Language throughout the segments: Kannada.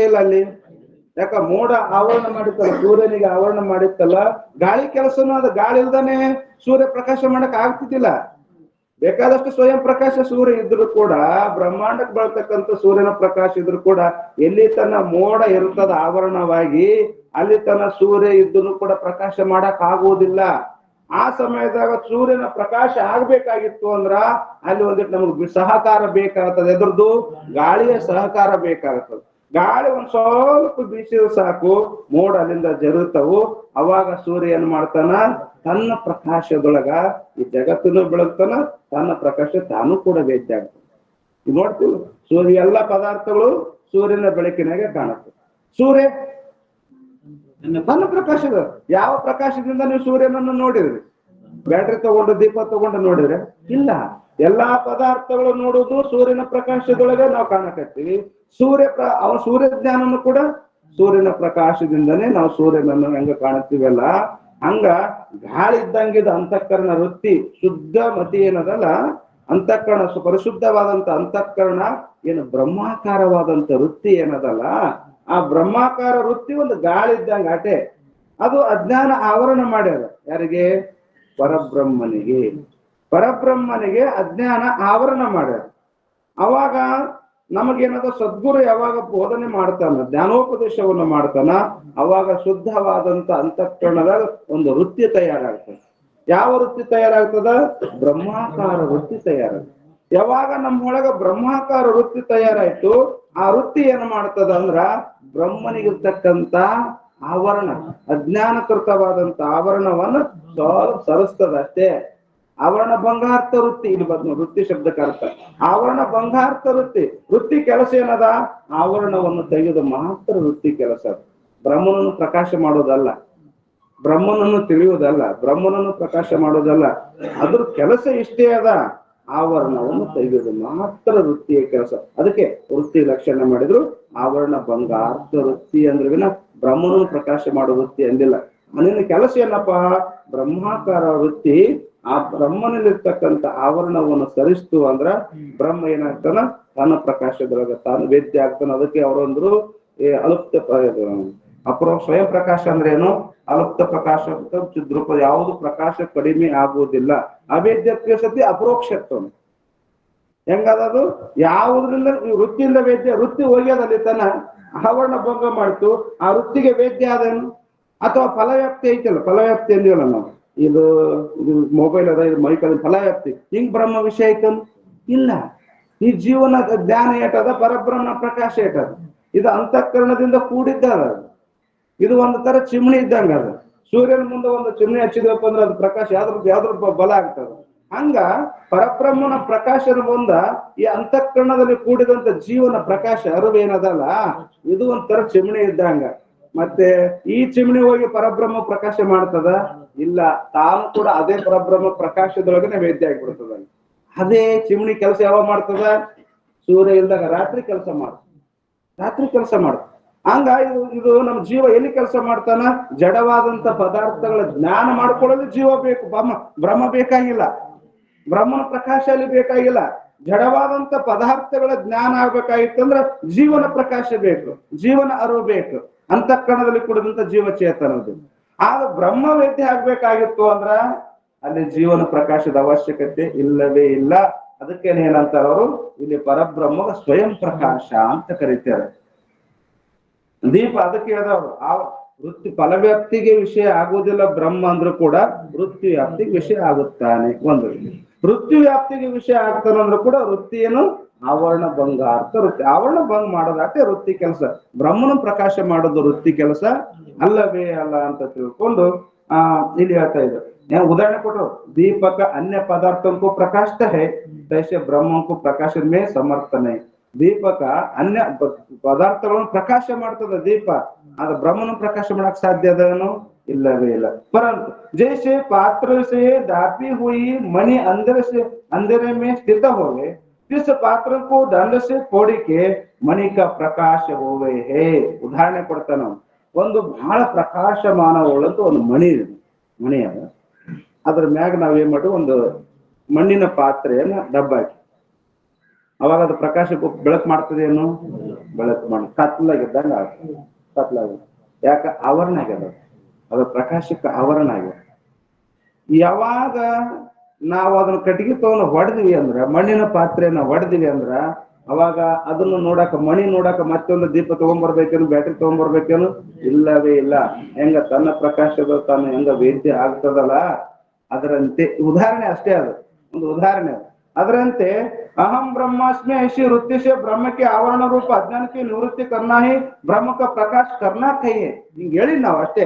ಇಲ್ಲ ಅಲ್ಲಿ. ಯಾಕ ಮೋಡ ಆವರಣ ಮಾಡಿತ್ತಲ್ಲ, ಸೂರ್ಯನಿಗೆ ಆವರಣ ಮಾಡಿತ್ತಲ್ಲ, ಗಾಳಿ ಕೆಲಸನೂ ಅದು. ಗಾಳಿ ಇಲ್ದಾನೆ ಸೂರ್ಯ ಪ್ರಕಾಶ ಮಾಡಕ್ ಆಗ್ತಿದ್ದಿಲ್ಲ. ಬೇಕಾದಷ್ಟು ಸ್ವಯಂ ಪ್ರಕಾಶ ಸೂರ್ಯ ಇದ್ರು ಕೂಡ, ಬ್ರಹ್ಮಾಂಡಕ್ಕೆ ಬರ್ತಕ್ಕಂಥ ಸೂರ್ಯನ ಪ್ರಕಾಶ ಇದ್ರು ಕೂಡ, ಎಲ್ಲಿ ತನ್ನ ಮೋಡ ಇರ್ತದ ಆವರಣವಾಗಿ, ಅಲ್ಲಿ ತನ್ನ ಸೂರ್ಯ ಇದ್ದನು ಕೂಡ ಪ್ರಕಾಶ ಮಾಡಕ್ ಆಗುವುದಿಲ್ಲ. ಆ ಸಮಯದಾಗ ಸೂರ್ಯನ ಪ್ರಕಾಶ ಆಗ್ಬೇಕಾಗಿತ್ತು ಅಂದ್ರ ಅಲ್ಲಿ ಒಂದಿಟ್ಟು ನಮಗ್ ಸಹಕಾರ ಬೇಕಾಗ್ತದೆ. ಎದ್ರದ್ದು ಗಾಳಿಯ ಸಹಕಾರ ಬೇಕಾಗ್ತದೆ. ಗಾಳಿ ಒಂದ್ ಸ್ವಲ್ಪ ಬೀಸಿದ್ರೆ ಸಾಕು, ಮೋಡ ಅಲ್ಲಿಂದ ಜರುಗ್ತಾವು. ಅವಾಗ ಸೂರ್ಯ ಏನ್ ಮಾಡ್ತಾನ, ತನ್ನ ಪ್ರಕಾಶದೊಳಗ ಈ ಜಗತ್ತನ್ನು ಬೆಳಗ್ತಾನ, ತನ್ನ ಪ್ರಕಾಶ ತಾನು ಕೂಡ ವೇದ್ಯ ಆಗ್ತದೆ. ಈಗ ನೋಡ್ತೀವಿ, ಸೂರ್ಯ ಎಲ್ಲ ಪದಾರ್ಥಗಳು ಸೂರ್ಯನ ಬೆಳಕಿನಾಗೆ ಕಾಣುತ್ತೆ. ಸೂರ್ಯ ತನ್ನ ಪ್ರಕಾಶದ, ಯಾವ ಪ್ರಕಾಶದಿಂದ ನೀವು ಸೂರ್ಯನನ್ನು ನೋಡಿದ್ರಿ? ಬ್ಯಾಟ್ರಿ ತಗೊಂಡು ದೀಪ ತಗೊಂಡು ನೋಡಿದ್ರೆ ಇಲ್ಲ. ಎಲ್ಲಾ ಪದಾರ್ಥಗಳು ನೋಡುವುದು ಸೂರ್ಯನ ಪ್ರಕಾಶದೊಳಗೆ ನಾವು ಕಾಣಕತ್ತೀವಿ. ಅವನ ಸೂರ್ಯ ಜ್ಞಾನನು ಕೂಡ ಸೂರ್ಯನ ಪ್ರಕಾಶದಿಂದನೇ ನಾವು ಸೂರ್ಯನನ್ನು ಹೆಂಗ ಕಾಣುತ್ತೀವಲ್ಲ, ಹಂಗ ಗಾಳಿ ಇದ್ದಂಗಿದ ಅಂತಃಕರಣ ವೃತ್ತಿ ಶುದ್ಧ ಮತಿ ಏನದಲ್ಲ, ಅಂತಃಕರಣ ಪರಿಶುದ್ಧವಾದಂತ ಅಂತಃಕರಣ ಏನು ಬ್ರಹ್ಮಾಕಾರವಾದಂತ ವೃತ್ತಿ ಏನದಲ್ಲ, ಆ ಬ್ರಹ್ಮಾಕಾರ ವೃತ್ತಿ ಒಂದು ಗಾಳಿ ಇದ್ದಂಗ ಆಟೆ. ಅದು ಅಜ್ಞಾನ ಆವರಣ ಮಾಡ್ಯಾರ. ಯಾರಿಗೆ? ಪರಬ್ರಹ್ಮನಿಗೆ ಅಜ್ಞಾನ ಆವರಣ ಮಾಡ್ಯಾರ. ಅವಾಗ ನಮಗೇನದ ಸದ್ಗುರು ಯಾವಾಗ ಬೋಧನೆ ಮಾಡ್ತಾನ, ಜ್ಞಾನೋಪದೇಶವನ್ನು ಮಾಡ್ತಾನ, ಅವಾಗ ಶುದ್ಧವಾದಂತ ಅಂತಃಕರಣದಾಗ ಒಂದು ವೃತ್ತಿ ತಯಾರಾಗ್ತದೆ. ಯಾವ ವೃತ್ತಿ ತಯಾರಾಗ್ತದ? ಬ್ರಹ್ಮಾಕಾರ ವೃತ್ತಿ ತಯಾರಾಗ್ತದೆ. ಯಾವಾಗ ನಮ್ಮೊಳಗ ಬ್ರಹ್ಮಾಕಾರ ವೃತ್ತಿ ತಯಾರಾಯ್ತು, ಆ ವೃತ್ತಿ ಏನ್ ಮಾಡ್ತದ ಅಂದ್ರ ಬ್ರಹ್ಮನಿಗಿರ್ತಕ್ಕಂತ ಆವರಣ, ಅಜ್ಞಾನಕೃತವಾದಂತ ಆವರಣವನ್ನು ಸರಿಸ್ತದ ಅಷ್ಟೇ. ಆವರಣ ಭಂಗಾರ್ಥ ವೃತ್ತಿ, ಇಲ್ಲಿ ಬಂದು ವೃತ್ತಿ ಶಬ್ದಕ್ಕೆ ಅರ್ಥ ಆವರಣ ಭಂಗಾರ್ಥ ವೃತ್ತಿ. ವೃತ್ತಿ ಕೆಲಸ ಏನದ? ಆವರಣವನ್ನು ತೆಗೆದು ಮಾತ್ರ ವೃತ್ತಿ ಕೆಲಸ. ಬ್ರಹ್ಮನನ್ನು ಪ್ರಕಾಶ ಮಾಡೋದಲ್ಲ, ಬ್ರಹ್ಮನನ್ನು ತಿಳಿಯುವುದಲ್ಲ, ಬ್ರಹ್ಮನನ್ನು ಪ್ರಕಾಶ ಮಾಡೋದಲ್ಲ. ಅದ್ರ ಕೆಲಸ ಇಷ್ಟೇ ಅದ, ಆವರಣವನ್ನು ತೆಗೆಯುವುದು ಮಾತ್ರ ವೃತ್ತಿಯ ಕೆಲಸ. ಅದಕ್ಕೆ ವೃತ್ತಿ ಲಕ್ಷಣ ಮಾಡಿದ್ರು ಆವರಣ ಭಂಗಾರ್ಥ ವೃತ್ತಿ ಅಂದ್ರೆ ವಿನ ಬ್ರಹ್ಮನನ್ನು ಪ್ರಕಾಶ ಮಾಡೋ ವೃತ್ತಿ ಅಂದಿಲ್ಲ. ನಿನ್ನ ಕೆಲಸ ಏನಪ್ಪಾ? ಬ್ರಹ್ಮಾಕಾರ ವೃತ್ತಿ. ಆ ಬ್ರಹ್ಮನಲ್ಲಿರ್ತಕ್ಕಂಥ ಆವರಣವನ್ನು ಸರಿಸ್ತು ಅಂದ್ರ ಬ್ರಹ್ಮ ಏನಾಗ್ತಾನ? ತನ್ನ ಪ್ರಕಾಶದೊಳಗ ತಾನು ವೇದ್ಯ ಆಗ್ತಾನ. ಅದಕ್ಕೆ ಅವರೊಂದ್ರು ಅಪರೋಕ್ಷ ಸ್ವಯಂ ಪ್ರಕಾಶ ಅಂದ್ರೆ ಏನು? ಅಲುಪ್ತ ಪ್ರಕಾಶ, ಚಿದ್ರೂಪ, ಯಾವುದು ಪ್ರಕಾಶ ಕಡಿಮೆ ಆಗುವುದಿಲ್ಲ. ಅವೇದ್ಯತ್ವ ಸತಿ ಅಪರೋಕ್ಷತ್ವ. ಹೆಂಗದದು? ಯಾವುದ್ರಿಂದ? ವೃತ್ತಿಯಿಂದ ವೇದ್ಯ. ವೃತ್ತಿ ಹೋಗ್ಯದಲ್ಲಿ ತನ್ನ ಆವರಣ ಭಂಗ ಮಾಡ್ತು, ಆ ವೃತ್ತಿಗೆ ವೇದ್ಯ ಆದೇನು? ಅಥವಾ ಫಲವ್ಯಾಪ್ತಿ ಐತಲ್ಲ, ಫಲವ್ಯಾಪ್ತಿ ಅಂದಿವಲ್ಲ ನಾವು. ಇದು ಮೊಬೈಲ್ ಅದ, ಇದು ಮೈಕಲ್ ಫಲವ್ಯಾಪ್ತಿ. ಹಿಂಗ್ ಬ್ರಹ್ಮ ವಿಷಯ ಐತನ್ ಇಲ್ಲ. ಈ ಜೀವನ ಜ್ಞಾನ ಏಟದ? ಪರಬ್ರಹ್ಮ ಪ್ರಕಾಶ ಏಟದ? ಇದು ಅಂತಃಕರಣದಿಂದ ಕೂಡಿದ್ದಾರ. ಇದು ಒಂದು ತರ ಚಿಮಣಿ ಇದ್ದಂಗ ಅದ. ಸೂರ್ಯನ ಮುಂದೆ ಒಂದು ಚಿಮಣಿ ಹಚ್ಚಿದ್ವಪ್ಪ ಅಂದ್ರೆ ಅದು ಪ್ರಕಾಶ ಯಾವ್ದ್ರ ಬಲ ಆಗ್ತದ. ಹಂಗ ಪರಬ್ರಹ್ಮನ ಪ್ರಕಾಶನ ಮುಂದ ಈ ಅಂತಃಕರಣದಲ್ಲಿ ಕೂಡಿದಂತ ಜೀವನ ಪ್ರಕಾಶ ಅರಿವೇನದಲ್ಲ, ಇದು ಒಂಥರ ಚಿಮಣಿ ಇದ್ದಂಗ. ಮತ್ತೆ ಈ ಚಿಮಣಿ ಹೋಗಿ ಪರಬ್ರಹ್ಮ ಪ್ರಕಾಶ ಮಾಡ್ತದ? ಇಲ್ಲ. ತಾನು ಕೂಡ ಅದೇ ಪರಬ್ರಹ್ಮ ಪ್ರಕಾಶದೊಳಗನೆ ವೇದ್ಯ ಆಗಿಬಿಡ್ತದ. ಅದೇ ಚಿಮಣಿ ಕೆಲಸ ಯಾವಾಗ ಮಾಡ್ತದ? ಸೂರ್ಯ ಇಲ್ದಾಗ ರಾತ್ರಿ ಕೆಲಸ ಮಾಡ್ತದ. ಹಂಗ ಇದು ನಮ್ಮ ಜೀವ ಎಲ್ಲಿ ಕೆಲಸ ಮಾಡ್ತಾನ? ಜಡವಾದಂತ ಪದಾರ್ಥಗಳ ಜ್ಞಾನ ಮಾಡ್ಕೊಳ್ಳಲು ಜೀವ ಬೇಕು, ಬ್ರಹ್ಮ ಬೇಕಾಗಿಲ್ಲ. ಬ್ರಹ್ಮನ ಪ್ರಕಾಶ ಅಲ್ಲಿ ಬೇಕಾಗಿಲ್ಲ. ಜಡವಾದಂತ ಪದಾರ್ಥಗಳ ಜ್ಞಾನ ಆಗ್ಬೇಕಾಗಿತ್ತಂದ್ರ ಜೀವನ ಪ್ರಕಾಶ ಬೇಕು, ಜೀವನ ಅರಿವು ಬೇಕು, ಅಂತಃಕರಣದಲ್ಲಿ ಕೂಡಿದಂತ ಜೀವಚೇತನದ್ದು. ಆಗ ಬ್ರಹ್ಮ ವೇದ್ಯ ಆಗ್ಬೇಕಾಗಿತ್ತು ಅಂದ್ರ ಅಲ್ಲಿ ಜೀವನ ಪ್ರಕಾಶದ ಅವಶ್ಯಕತೆ ಇಲ್ಲವೇ ಇಲ್ಲ. ಅದಕ್ಕೆ ಏನಂತಾರ ಅವರು? ಇಲ್ಲಿ ಪರಬ್ರಹ್ಮ ಸ್ವಯಂ ಪ್ರಕಾಶ ಅಂತ ಕರೀತಾರೆ. ದೀಪ ಅದಕ್ಕೆ ಹೇಳಿದವರು, ಆ ವೃತ್ತಿ ಫಲವ್ಯಾಪ್ತಿಗೆ ವಿಷಯ ಆಗುವುದಿಲ್ಲ ಬ್ರಹ್ಮ ಅಂದ್ರೂ ಕೂಡ ವೃತ್ತಿ ವ್ಯಾಪ್ತಿಗೆ ವಿಷಯ ಆಗುತ್ತಾನೆ. ಒಂದು ವೃತ್ತಿ ವ್ಯಾಪ್ತಿಗೆ ವಿಷಯ ಆಗ್ತಾನಂದ್ರೂ ಕೂಡ ವೃತ್ತಿ ಏನು? ಆವರಣ ಭಂಗ ಅರ್ಥ ವೃತ್ತಿ. ಆವರಣ ಭಂಗ ಮಾಡೋದಾಟೆ ವೃತ್ತಿ ಕೆಲಸ. ಬ್ರಹ್ಮನ ಪ್ರಕಾಶ ಮಾಡೋದು ವೃತ್ತಿ ಕೆಲಸ ಅಲ್ಲವೇ ಅಲ್ಲ ಅಂತ ತಿಳ್ಕೊಂಡು ಇಲ್ಲಿ ಹೇಳ್ತಾ ಇದ್ರು. ಉದಾಹರಣೆ ಕೊಟ್ಟರು, ದೀಪಕ ಅನ್ಯ ಪದಾರ್ಥಕ್ಕೂ ಪ್ರಕಾಶ ಹೇ, ತೈಸೆ ಬ್ರಹ್ಮಕ್ಕೂ ಪ್ರಕಾಶದ ಮೇ ಸಮರ್ಥನೆ. ದೀಪಕ ಅನ್ಯ ಪದಾರ್ಥಗಳನ್ನು ಪ್ರಕಾಶ ಮಾಡ್ತದ ದೀಪ, ಆದ್ರೆ ಬ್ರಹ್ಮನ ಪ್ರಕಾಶ ಮಾಡಕ್ ಸಾಧ್ಯ ಅದೇನು? ಇಲ್ಲವೇ ಇಲ್ಲ. ಪರಂತು ಜೈಸೆ ಪಾತ್ರ ಸೆ ದಾಪಿ ಹುಯಿ ಮಣಿ अंधेरे में स्थित होवे, इस पात्र को दंड से फोड़ी के मणि का प्रकाश होवे है. ಉದಾಹರಣೆ ಕೊಡ್ತಾನ. ಒಂದು ಬಹಳ ಪ್ರಕಾಶಮಾನವುಳ್ಳಂತ ಒಂದು ಮಣಿ ಅದ. ಅದ್ರ ಮ್ಯಾಗ ನಾವೇನ್ ಮಾಡಿ ಒಂದು ಮಣ್ಣಿನ ಪಾತ್ರೆಯನ್ನ ಡಬ್ಬ ಹಾಕಿ ಅವಾಗ ಅದು ಪ್ರಕಾಶ ಬೆಳಕು ಮಾಡ್ತದೇನು? ಬೆಳಕು ಮಾಡಿ ಕತ್ಲಾಗಿದ್ದಂಗ ಕತ್ಲಾಗಿ ಯಾಕ ಆವರಣ ಆಗ್ಯದ, ಅದು ಪ್ರಕಾಶಕ್ಕೆ ಆವರಣ ಆಗ್ಯದ. ಯಾವಾಗ ನಾವು ಅದನ್ನ ಕಟ್ಟಿಗೆ ತಗೊಂಡು ಹೊಡೆದ್ವಿ ಅಂದ್ರ, ಮಣ್ಣಿನ ಪಾತ್ರೆನ ಹೊಡೆದ್ವಿ ಅಂದ್ರ, ಅವಾಗ ಅದನ್ನು ನೋಡಾಕ, ಮಣಿ ನೋಡಾಕ ಮತ್ತೊಂದು ದೀಪ ತಗೊಂಡ್ಬರ್ಬೇಕೇನು, ಬ್ಯಾಟ್ರಿ ತಗೊಂಡ್ಬರ್ಬೇಕೇನು? ಇಲ್ಲವೇ ಇಲ್ಲ. ಹೆಂಗ ತನ್ನ ಪ್ರಕಾಶದ ತಾನು ಹೆಂಗ ವೇದ್ಯ ಆಗ್ತದಲ್ಲ, ಅದರಂತೆ ಉದಾಹರಣೆ ಅಷ್ಟೇ, ಅದು ಒಂದು ಉದಾಹರಣೆ. ಅದರಂತೆ ಅಹಂ ಬ್ರಹ್ಮಾಸ್ಮಿ ಐಶಿ ವೃತ್ತಿಶ ಬ್ರಹ್ಮಕ್ಕೆ ಆವರಣ ರೂಪ ಅಜ್ಞಾನಕ್ಕೆ ನಿವೃತ್ತಿ ಕರ್ನಾಹಿ ಬ್ರಹ್ಮಕ ಪ್ರಕಾಶ ಕರ್ನಾ ಕೈಯೇ. ಹಿಂಗ್ ಹೇಳಿ ನಾವು ಅಷ್ಟೇ.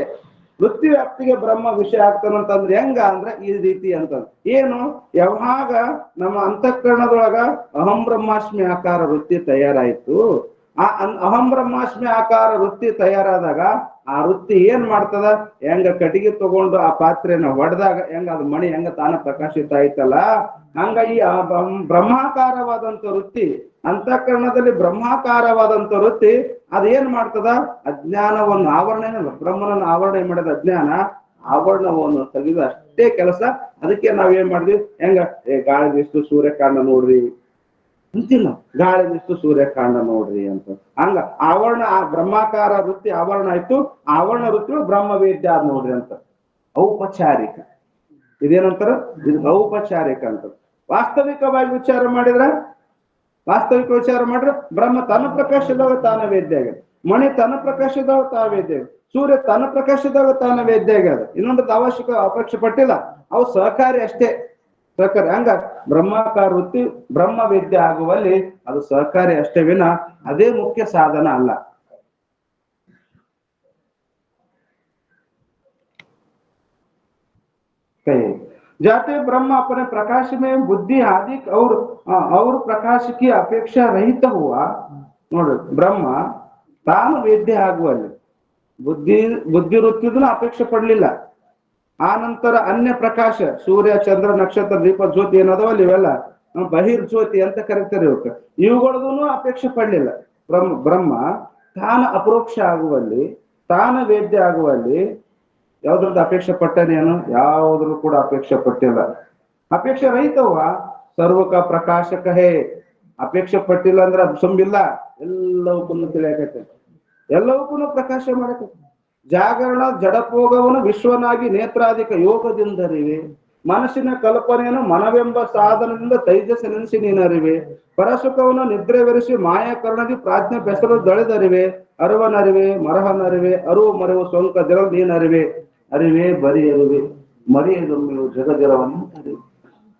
ವೃತ್ತಿ ವ್ಯಾಪ್ತಿಗೆ ಬ್ರಹ್ಮ ವಿಷಯ ಆಗ್ತಾನಂತಂದ್ರೆ ಹೆಂಗ ಅಂದ್ರೆ ಈ ರೀತಿ ಅಂತಂದ್ರೆ ಏನು? ಯಾವಾಗ ನಮ್ಮ ಅಂತಃಕರಣದೊಳಗ ಅಹಂ ಬ್ರಹ್ಮಾಸ್ಮಿ ಆಕಾರ ವೃತ್ತಿ ತಯಾರಾಯ್ತು, ಆ ಅಹಂ ಬ್ರಹ್ಮಾಸ್ಮಿ ಆಕಾರ ವೃತ್ತಿ ತಯಾರಾದಾಗ ಆ ವೃತ್ತಿ ಏನ್ ಮಾಡ್ತದ? ಹೆಂಗ ಕಟ್ಟಿಗೆ ತಗೊಂಡು ಆ ಪಾತ್ರೆನ ಹೊಡೆದಾಗ ಹೆಂಗ ಅದು ಮಣಿ ಹೆಂಗ ತಾನ ಪ್ರಕಾಶಿತ ಆಯ್ತಲ್ಲ, ಹಂಗ ಈ ಬ್ರಹ್ಮಾಕಾರವಾದಂತ ವೃತ್ತಿ, ಅಂತಃಕರಣದಲ್ಲಿ ಬ್ರಹ್ಮಾಕಾರವಾದಂತ ವೃತ್ತಿ ಅದೇನ್ ಮಾಡ್ತದ? ಅಜ್ಞಾನವನ್ನು ಆವರಣ, ಬ್ರಹ್ಮನನ್ನು ಆವರಣ ಮಾಡಿದ ಅಜ್ಞಾನ ಆವರಣವನ್ನು ತೆಗೆದು ಅಷ್ಟೇ ಕೆಲಸ. ಅದಕ್ಕೆ ನಾವೇನ್ ಮಾಡಿದ್ವಿ? ಹೆಂಗ ಗಾಳಿ ಬೀಸ್ತು ಸೂರ್ಯಕಾಂಡ ನೋಡ್ರಿ ಅಂತಿಲ್ಲ, ಗಾಳಿ ಬೀಸ್ತು ಸೂರ್ಯಕಾಂಡ ನೋಡ್ರಿ ಅಂತ. ಹಂಗ ಆವರಣ, ಆ ಬ್ರಹ್ಮಾಕಾರ ವೃತ್ತಿ ಆವರಣ ಆಯ್ತು, ಆವರಣ ವೃತ್ತಿ ಬ್ರಹ್ಮ ವೇದ್ಯ ಆದ್ ನೋಡ್ರಿ ಅಂತ. ಔಪಚಾರಿಕ ಇದೇನಂತಾರ? ಇದು ಔಪಚಾರಿಕ ಅಂತ. ವಾಸ್ತವಿಕವಾಗಿ ವಿಚಾರ ಮಾಡಿದ್ರೆ ಬ್ರಹ್ಮ ತನ್ನ ಪ್ರಕಾಶದಾಗ ತಾನ ವೇದ್ಯ ಆಗ್ಯದ, ಮಣಿ ತನ್ನ ಪ್ರಕಾಶದಾಗ ತಾನ ವೇದ್ಯ ಆಗ್ಯದ, ಸೂರ್ಯ ತನ್ನ ಪ್ರಕಾಶದಾಗ ತಾನ ವೇದ್ಯ ಆಗ್ಯದ. ಇನ್ನೊಂದು ಅಪೇಕ್ಷೆ ಪಟ್ಟಿಲ್ಲ, ಅವು ಸಹಕಾರಿ ಅಷ್ಟೇ, ಸಹಕಾರಿ. ಹಂಗ ಬ್ರಹ್ಮಾಕಾರ ವೃತ್ತಿ ಬ್ರಹ್ಮ ವೇದ್ಯ ಆಗುವಲ್ಲಿ ಅದು ಸಹಕಾರಿ ಅಷ್ಟೇ ವಿನ ಅದೇ ಮುಖ್ಯ ಸಾಧನ ಅಲ್ಲ. जाते ब्रह्म अपने प्रकाश में बुद्धि आदि और प्रकाश की अपेक्षा रहित हुआ. ನೋಡ್ರಿ, ಬ್ರಹ್ಮ ತಾನು ವೇದ್ಯ ಆಗುವಲ್ಲಿ ಬುದ್ಧಿ ವೃತ್ತಿದನ್ನು ಅಪೇಕ್ಷೆ ಪಡ್ಲಿಲ್ಲ. ಆ ನಂತರ ಅನ್ಯ ಪ್ರಕಾಶ, ಸೂರ್ಯ ಚಂದ್ರ ನಕ್ಷತ್ರ ದೀಪ ಜ್ಯೋತಿ ಏನದವಲ್ಲ, ಇವೆಲ್ಲ ಬಹಿರ್ ಜ್ಯೋತಿ ಅಂತ ಕರೀತಾರೆ, ಇವುಗಳದೂ ಅಪೇಕ್ಷೆ ಪಡ್ಲಿಲ್ಲ. ಬ್ರಹ್ಮ ತಾನ ಅಪರೋಕ್ಷ ಆಗುವಲ್ಲಿ, ತಾನ ವೇದ್ಯ ಆಗುವಲ್ಲಿ ಯಾವ್ದ್ರದ್ದು ಅಪೇಕ್ಷೆ ಪಟ್ಟನೇನು? ಯಾವುದ್ರೂ ಕೂಡ ಅಪೇಕ್ಷೆ ಪಟ್ಟಿಲ್ಲ. ಅಪೇಕ್ಷೆ ರಹಿತವ ಸರ್ವಕ ಪ್ರಕಾಶಕ ಹೇ. ಅಪೇಕ್ಷೆ ಪಟ್ಟಿಲ್ಲ ಅಂದ್ರೆ ಅದು ಸುಂಬಿಲ್ಲ, ಎಲ್ಲವಕ್ಕೂ ತಿಳಿಯಕೈತೆ, ಎಲ್ಲವಕ್ಕೂ ಪ್ರಕಾಶ ಮಾಡಕೈತೆ. ಜಾಗರಣ ಜಡಪೋಗವನ್ನು ವಿಶ್ವನಾಗಿ ನೇತ್ರಾಧಿಕ ಯೋಗದಿಂದರಿವೆ. ಮನಸ್ಸಿನ ಕಲ್ಪನೆಯನ್ನು ಮನವೆಂಬ ಸಾಧನದಿಂದ ತೈಜಸ್ಸಿನೆನಿಸಿ ನೀನರಿವೆ. ಪರಸುಖವನ್ನು ನಿದ್ರೆವೆರಿಸಿ ಮಾಯಾಕರಣದಿ ಪ್ರಾಜ್ಞೆ ಬೆಸರು ದಳೆದರಿವೆ. ಅರುವನರಿವೆ ಮರಹನರಿವೆ ಅರುವು ಮರೆವು ಸೊಂಕ ಜರ ನೀನರಿವೆ. ಅರಿವೆ ಬರಿ ಅರಿವೆ ಮರಿಯದೊಮ್ಮೆಯು ಜಗಜರವನ್ನು ಅರಿವೆ.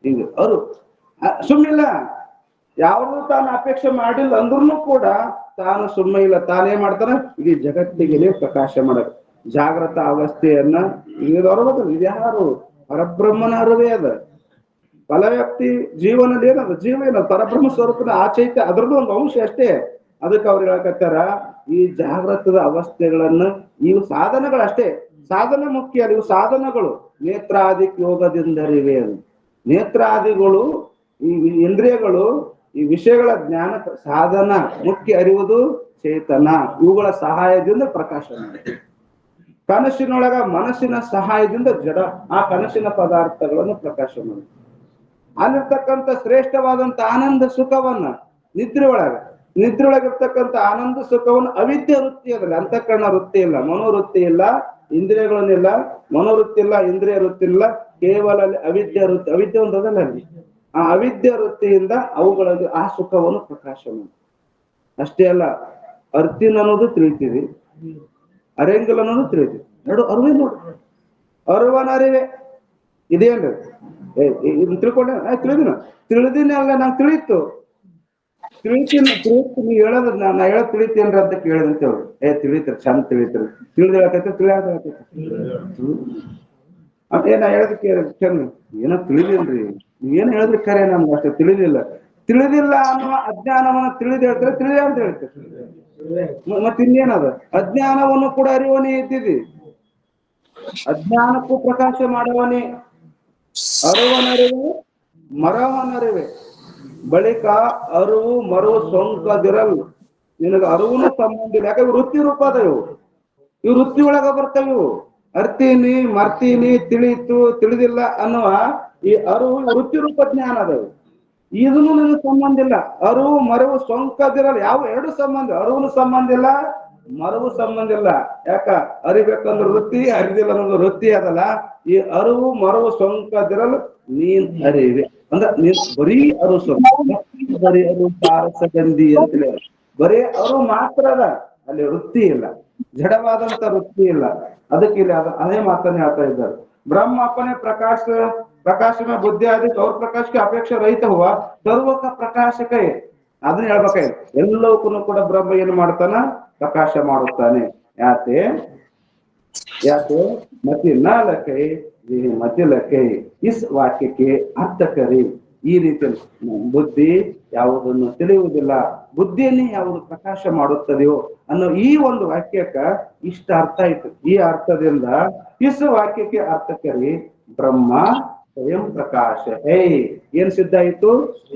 ಹಿಂಗೆ ಅರು ಸುಮ್ಮಿಲ್ಲ, ಯಾವುದು ತಾನು ಅಪೇಕ್ಷೆ ಮಾಡಿಲ್ಲ ಅಂದ್ರೂ ಕೂಡ ತಾನು ಸುಮ್ಮನೆ ಇಲ್ಲ. ತಾನೇನ್ ಮಾಡ್ತಾನ? ಇಡೀ ಜಗತ್ತಿಗೆ ಪ್ರಕಾಶ ಮಾಡಕ್ ಜಾಗೃತ ಅವಸ್ಥೆಯನ್ನ ಇದ್ಯಾರು? ಪರಬ್ರಹ್ಮನ ಅರಿವೇ ಅದ. ಫಲ ವ್ಯಕ್ತಿ ಜೀವನದಲ್ಲಿ ಏನದ? ಜೀವ ಏನದ? ಪರಬ್ರಹ್ಮ ಸ್ವರೂಪದ ಆಚೈತ್ಯ, ಅದ್ರದ್ದು ಒಂದು ಅಂಶ ಅಷ್ಟೇ. ಅದಕ್ಕೆ ಅವ್ರು ಹೇಳಕತ್ತಾರ, ಈ ಜಾಗೃತದ ಅವಸ್ಥೆಗಳನ್ನ, ಇವು ಸಾಧನಗಳಷ್ಟೇ, ಸಾಧನ ಮುಖ್ಯ. ಇವು ಸಾಧನಗಳು ನೇತ್ರಾದಿ ಯೋಗದಿಂದರಿವೆ. ನೇತ್ರಾದಿಗಳು, ಈ ಇಂದ್ರಿಯಗಳು, ಈ ವಿಷಯಗಳ ಜ್ಞಾನ ಸಾಧನ, ಮುಖ್ಯ ಅರಿವುದು ಚೇತನ. ಇವುಗಳ ಸಹಾಯದಿಂದ ಪ್ರಕಾಶ ಮಾಡಿ. ಕನಸಿನೊಳಗ ಮನಸ್ಸಿನ ಸಹಾಯದಿಂದ ಜಡ ಆ ಕನಸಿನ ಪದಾರ್ಥಗಳನ್ನು ಪ್ರಕಾಶ ಮಾಡಿ. ಅಲ್ಲಿರ್ತಕ್ಕಂಥ ಶ್ರೇಷ್ಠವಾದಂತ ಆನಂದ ಸುಖವನ್ನ ನಿದ್ರೆ ಒಳಗಿರ್ತಕ್ಕಂಥ ಆನಂದ ಸುಖವನ್ನು ಅವಿದ್ಯ ವೃತ್ತಿ ಅದಲ್ಲ, ಅಂತಃಕರಣ ವೃತ್ತಿ ಇಲ್ಲ, ಮನೋವೃತ್ತಿ ಇಲ್ಲ, ಇಂದ್ರಿಯಗಳನ್ನಿಲ್ಲ, ಮನೋವೃತ್ತಿ ಇಲ್ಲ, ಇಂದ್ರಿಯ ವೃತ್ತಿ ಇಲ್ಲ, ಕೇವಲ ಅಲ್ಲಿ ಅವಿದ್ಯ ವೃತ್ತಿ. ಅವಿದ್ಯ ಒಂದಲ್ಲ ಅಲ್ಲಿ, ಆ ಅವಿದ್ಯ ವೃತ್ತಿಯಿಂದ ಅವುಗಳಲ್ಲಿ ಆ ಸುಖವನ್ನು ಪ್ರಕಾಶ ಮಾಡಿ. ಅಷ್ಟೇ ಅಲ್ಲ, ಅರ್ತಿನ್ ಅನ್ನೋದು ತಿಳಿತೀವಿ, ಅರೆಂಗಲ್ ಅನ್ನೋದು ತಿಳಿತೀವಿ. ಎರಡು ಅರಿವೆ ನೋಡಿ, ಅರುವನ ಅರಿವೆ ಇದೇನ್ರಿ? ಇದನ್ನ ತಿಳ್ಕೊಂಡೆ, ತಿಳಿದಿನ ಅಲ್ಲ, ನಂಗೆ ತಿಳಿತು ನೀ ಹೇಳೋದ್ ನಾ ಹೇಳೋದ್ ತಿಳಿತೇನ್ರಿ ಅಂತ ಕೇಳಿದಂತ ಹೇಳಿ, ತಿಳಿತೀರಿ, ಚಂದ ತಿಳಿತೀರಿ, ತಿಳಿದೇಳಕೈತೆ ಏನ ಹೇಳದಕ್ಕೆ ಚಂದ ಏನೋ ತಿಳಿದಿಲ್ರಿ, ನೀವೇನು ಹೇಳಿದ್ರಿ ಖರೆ, ನಮ್ಗೆ ಅಷ್ಟೇ ತಿಳಿದಿಲ್ಲ ಅನ್ನುವ ಅಜ್ಞಾನವನ್ನ ತಿಳಿದು ಹೇಳ್ತಾರೆ, ತಿಳಿದ ಅಂತ ಹೇಳ್ತಾರೆ. ಮತ್ತೆ ಇನ್ನೇನದ? ಅಜ್ಞಾನವನ್ನು ಕೂಡ ಅರಿವನೇ ಇದ್ದಿದಿ, ಅಜ್ಞಾನಕ್ಕೂ ಪ್ರಕಾಶ ಮಾಡುವನೇ. ಅರುವನರಿವೆ ಮರವನರಿವೆ ಬಳಿಕ ಅರುವು ಮರುವು ಸೊಂಕದಿರಲ್. ನಿನಗೆ ಅರುವುನು ಸಂಬಂಧ ಇಲ್ಲ, ಯಾಕಂದ್ರೆ ವೃತ್ತಿ ರೂಪ ಅದ. ಇವು ವೃತ್ತಿ ಒಳಗ ಬರ್ತವೆ. ಇವು ಅರ್ತೀನಿ, ಮರ್ತೀನಿ, ತಿಳಿತು, ತಿಳಿದಿಲ್ಲ ಅನ್ನುವ ಈ ಅರಿವು ವೃತ್ತಿ ರೂಪ ಜ್ಞಾನ ಅದಾವು. ಇದನ್ನು ನನಗೆ ಸಂಬಂಧ ಇಲ್ಲ. ಅರಿವು ಮರವು ಸೊಂಕದಿರಲ್ಲ. ಯಾವ ಎರಡು ಸಂಬಂಧ, ಅರಿವು ಸಂಬಂಧ ಇಲ್ಲ, ಮರವು ಸಂಬಂಧ ಇಲ್ಲ. ಯಾಕ ಅರಿಬೇಕಂದ್ರೆ ವೃತ್ತಿ, ಅರಿದಿಲ್ಲ ಅನ್ನೋದು ವೃತ್ತಿ ಅದಲ್ಲ. ಈ ಅರಿವು ಮರವು ಸೊಂಕದಿರಲು ನೀನ್ ಅರಿವೆ ಅಂದ್ರ ನೀನ್ ಬರೀ ಅರು ಬರೀ ಅರು ಸಾರಸಗಂಧಿ ಅಂತೇಳಿ ಬರೀ ಅರು ಮಾತ್ರ ಅದ, ಅಲ್ಲಿ ವೃತ್ತಿ ಇಲ್ಲ, ಜಡವಾದಂತ ವೃತ್ತಿ ಇಲ್ಲ. ಅದಕ್ಕೆ ಇಲ್ಲಿ ಅದೇ ಮಾತನ್ನ ಹೇಳ್ತಾ ಇದ್ದಾರೆ. ब्रह्म अपने प्रकाश प्रकाश में बुद्धि आदि और प्रकाश की अपेक्षा रहित हुआ सर्व का प्रकाशक है. ಅದನ್ನ ಹೇಳ್ಬೇಕಾಗಿ ಎಲ್ಲವಕ್ಕೂ ಕೂಡ ಬ್ರಹ್ಮ ಏನು ಮಾಡ್ತಾನ, ಪ್ರಕಾಶ ಮಾಡುತ್ತಾನೆ. ಯಾಕೆ ಯಾಕೆ ಮತಿ ನಾಲ್ಕೈ ಮತಿ ಲಕೈ ಇಸ್ ವಾಕ್ಯಕ್ಕೆ ಅರ್ಥ ಕರಿ. ಈ ರೀತಿಯಲ್ಲಿ ಬುದ್ಧಿ ಯಾವುದನ್ನು ತಿಳಿಯುವುದಿಲ್ಲ, ಬುದ್ಧಿಯನ್ನೇ ಯಾವುದು ಪ್ರಕಾಶ ಮಾಡುತ್ತದೆಯೋ ಅನ್ನೋ ಈ ಒಂದು ವಾಕ್ಯಕ್ಕ ಇಷ್ಟ ಅರ್ಥ ಆಯ್ತು. ಈ ಅರ್ಥದಿಂದ ಇಸ್ ವಾಕ್ಯಕ್ಕೆ ಅರ್ಥ ಕರಿ ಬ್ರಹ್ಮ ಸ್ವಯಂ ಪ್ರಕಾಶ ಹೇ. ಏನ್ ಸಿದ್ಧ ಆಯ್ತು?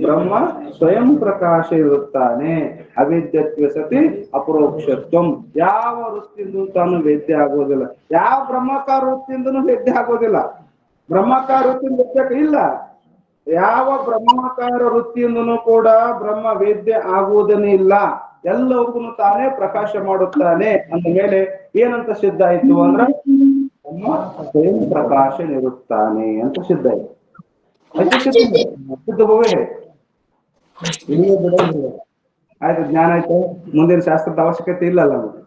ಬ್ರಹ್ಮ ಸ್ವಯಂ ಪ್ರಕಾಶ ಇರುತ್ತಾನೆ. ಅವಿದ್ಯತ್ವ ಸತಿ ಅಪರೋಕ್ಷತ್ವಂ. ಯಾವ ವೃತ್ತಿಯಿಂದ ತಾನು ವೇದ್ಯ ಆಗೋದಿಲ್ಲ, ಯಾವ ಬ್ರಹ್ಮಕಾರ ವೃತ್ತಿಯಿಂದನೂ ವೇದ್ಯ ಆಗೋದಿಲ್ಲ. ಬ್ರಹ್ಮಕಾರ ವೃತ್ತಿಯಿಂದ ವೇದ್ಯ ಇಲ್ಲ. ಯಾವ ಬ್ರಹ್ಮಕಾರ ವೃತ್ತಿಯಿಂದನೂ ಕೂಡ ಬ್ರಹ್ಮ ವೇದ್ಯ ಆಗುವುದನ್ನೇ ಇಲ್ಲ. ಎಲ್ಲವಕ್ಕೂ ತಾನೇ ಪ್ರಕಾಶ ಮಾಡುತ್ತಾನೆ ಅಂದ ಮೇಲೆ ಏನಂತ ಸಿದ್ಧ ಆಯ್ತು ಅಂದ್ರೆ ಬ್ರಹ್ಮ ಸ್ವಯಂ ಪ್ರಕಾಶ ಇರುತ್ತಾನೆ ಅಂತ ಸಿದ್ಧ ಆಯ್ತು. ಸಿದ್ಧ ಹೋಗೇ ಆಯ್ತು, ಜ್ಞಾನ ಆಯ್ತು. ಮುಂದಿನ ಶಾಸ್ತ್ರದ ಅವಶ್ಯಕತೆ ಇಲ್ಲಲ್ಲ ನಮಗೆ.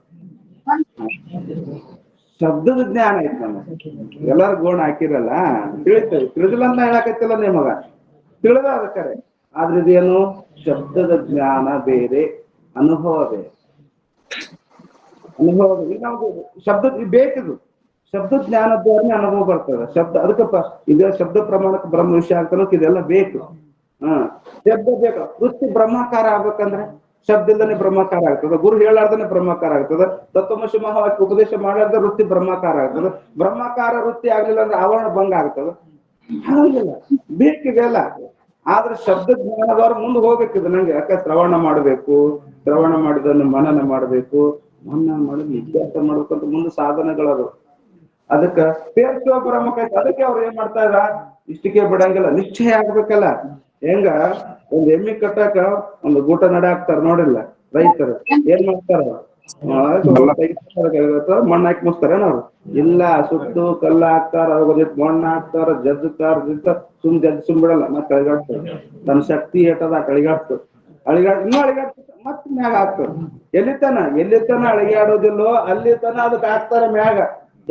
ಶಬ್ದದ ಜ್ಞಾನ ಐತಿ ನಮಗೆ. ಎಲ್ಲಾರು ಗೋಣ ಹಾಕಿರಲ್ಲ, ತಿಳಿತೇವೆ. ತಿಳಿದಿಲ್ಲ ಅಂತ ಹೇಳಕತ್ತಿಲ್ಲ ನಿಮಗ, ತಿಳಿದ ಅದಕ್ಕರೆ. ಆದ್ರೆ ಇದೇನು ಶಬ್ದದ ಜ್ಞಾನ ಬೇರೆ, ಅನುಭವ ಬೇರೆ. ಅನುಭವ ನಮ್ಗೆ ಶಬ್ದ ಬೇಕಿದು. ಶಬ್ದ ಜ್ಞಾನದ್ವಾರನೇ ಅನುಭವ ಬರ್ತದೆ. ಶಬ್ದ ಅದಕ್ಕಪ್ಪ ಈಗ ಶಬ್ದ ಪ್ರಮಾಣಕ್ಕೆ ಬ್ರಹ್ಮ ವಿಷಯ ಆಗ್ತಾನಕ್ ಇದೆಲ್ಲ ಬೇಕು. ಶಬ್ದ ಬೇಕು. ವೃತ್ತಿ ಬ್ರಹ್ಮಾಕಾರ ಆಗ್ಬೇಕಂದ್ರೆ ಶಬ್ದದಿಂದನೇ ಬ್ರಹ್ಮಾಕಾರ ಆಗ್ತದೆ. ಗುರು ಹೇಳಾರ್ದನೆ ಬ್ರಹ್ಮಾಕಾರ ಆಗ್ತದೆ. ತತ್ವಮಸಿ ಮಹಾವಾಕ್ಯ ಉಪದೇಶ ಮಾಡಾರ್ದ ವೃತ್ತಿ ಬ್ರಹ್ಮಾಕಾರ ಆಗ್ತದೆ. ಬ್ರಹ್ಮಾಕಾರ ವೃತ್ತಿ ಆಗ್ಲಿಲ್ಲ ಅಂದ್ರೆ ಆವರಣ ಭಂಗ ಆಗ್ತದೆ. ಹಾಗಿಲ್ಲ, ಬೇಕಿದೆಲ್ಲ. ಆದ್ರೆ ಶಬ್ದ ಜ್ಞಾನದವ್ರು ಮುಂದೆ ಹೋಗ್ಬೇಕಿದೆ. ನಂಗೆ ಯಾಕೆ ಶ್ರವಣ ಮಾಡ್ಬೇಕು, ಶ್ರವಣ ಮಾಡಿದನ್ನು ಮನನ ಮಾಡ್ಬೇಕು, ಮನನ ಮಾಡಿ ವಿದ್ಯಾರ್ಥ ಮಾಡ್ಬೇಕಂತ ಮುಂದೆ ಸಾಧನೆಗಳದು. ಅದಕ್ಕ ಪೇರ್ಸುವ ಬ್ರಹ್ಮಕೈತಿ. ಅದಕ್ಕೆ ಅವ್ರು ಏನ್ ಮಾಡ್ತಾ ಇದ್ರ, ಇಷ್ಟಕ್ಕೆ ಬಿಡಂಗಿಲ್ಲ, ನಿಶ್ಚಯ ಆಗ್ಬೇಕಲ್ಲ. ಹೆಂಗ ಒಂದ್ ಎಮ್ಮಿ ಕಟ್ಟಾಕ ಒಂದು ಗೂಟ ನಡೆ ಹಾಕ್ತಾರ ನೋಡಿಲ್ಲ ರೈತರು. ಏನ್ ಮಾಡ್ತಾರ, ಮಣ್ಣು ಹಾಕಿ ಮುಸ್ತಾರ ನಾವು ಇಲ್ಲ, ಸುತ್ತು ಕಲ್ಲ ಹಾಕ್ತಾರ, ಅದ್ರ ಮಣ್ಣು ಹಾಕ್ತಾರ, ಜಜ್ತಾರ, ಸುಮ್ ಸುಮ್ ಬಿಡಲ್ಲ. ಮತ್ತೆ ಅಳಿಗಾಡ್ತಾರ. ತನ್ನ ಶಕ್ತಿ ಏಟದ ಅಳಿಗಾಡ್ತಾರ, ಇನ್ನೂ ಅಳಿಗಾಡ್ತ ಮತ್ ಮ್ಯಾಗ ಹಾಕ್ತಾರ. ಎಲ್ಲಿತನ ಅಳಿಗಾಡೋದಿಲ್ಲೋ ಅಲ್ಲಿ ತನ ಅದಕ್ಕೆ ಹಾಕ್ತಾರ ಮ್ಯಾಗ.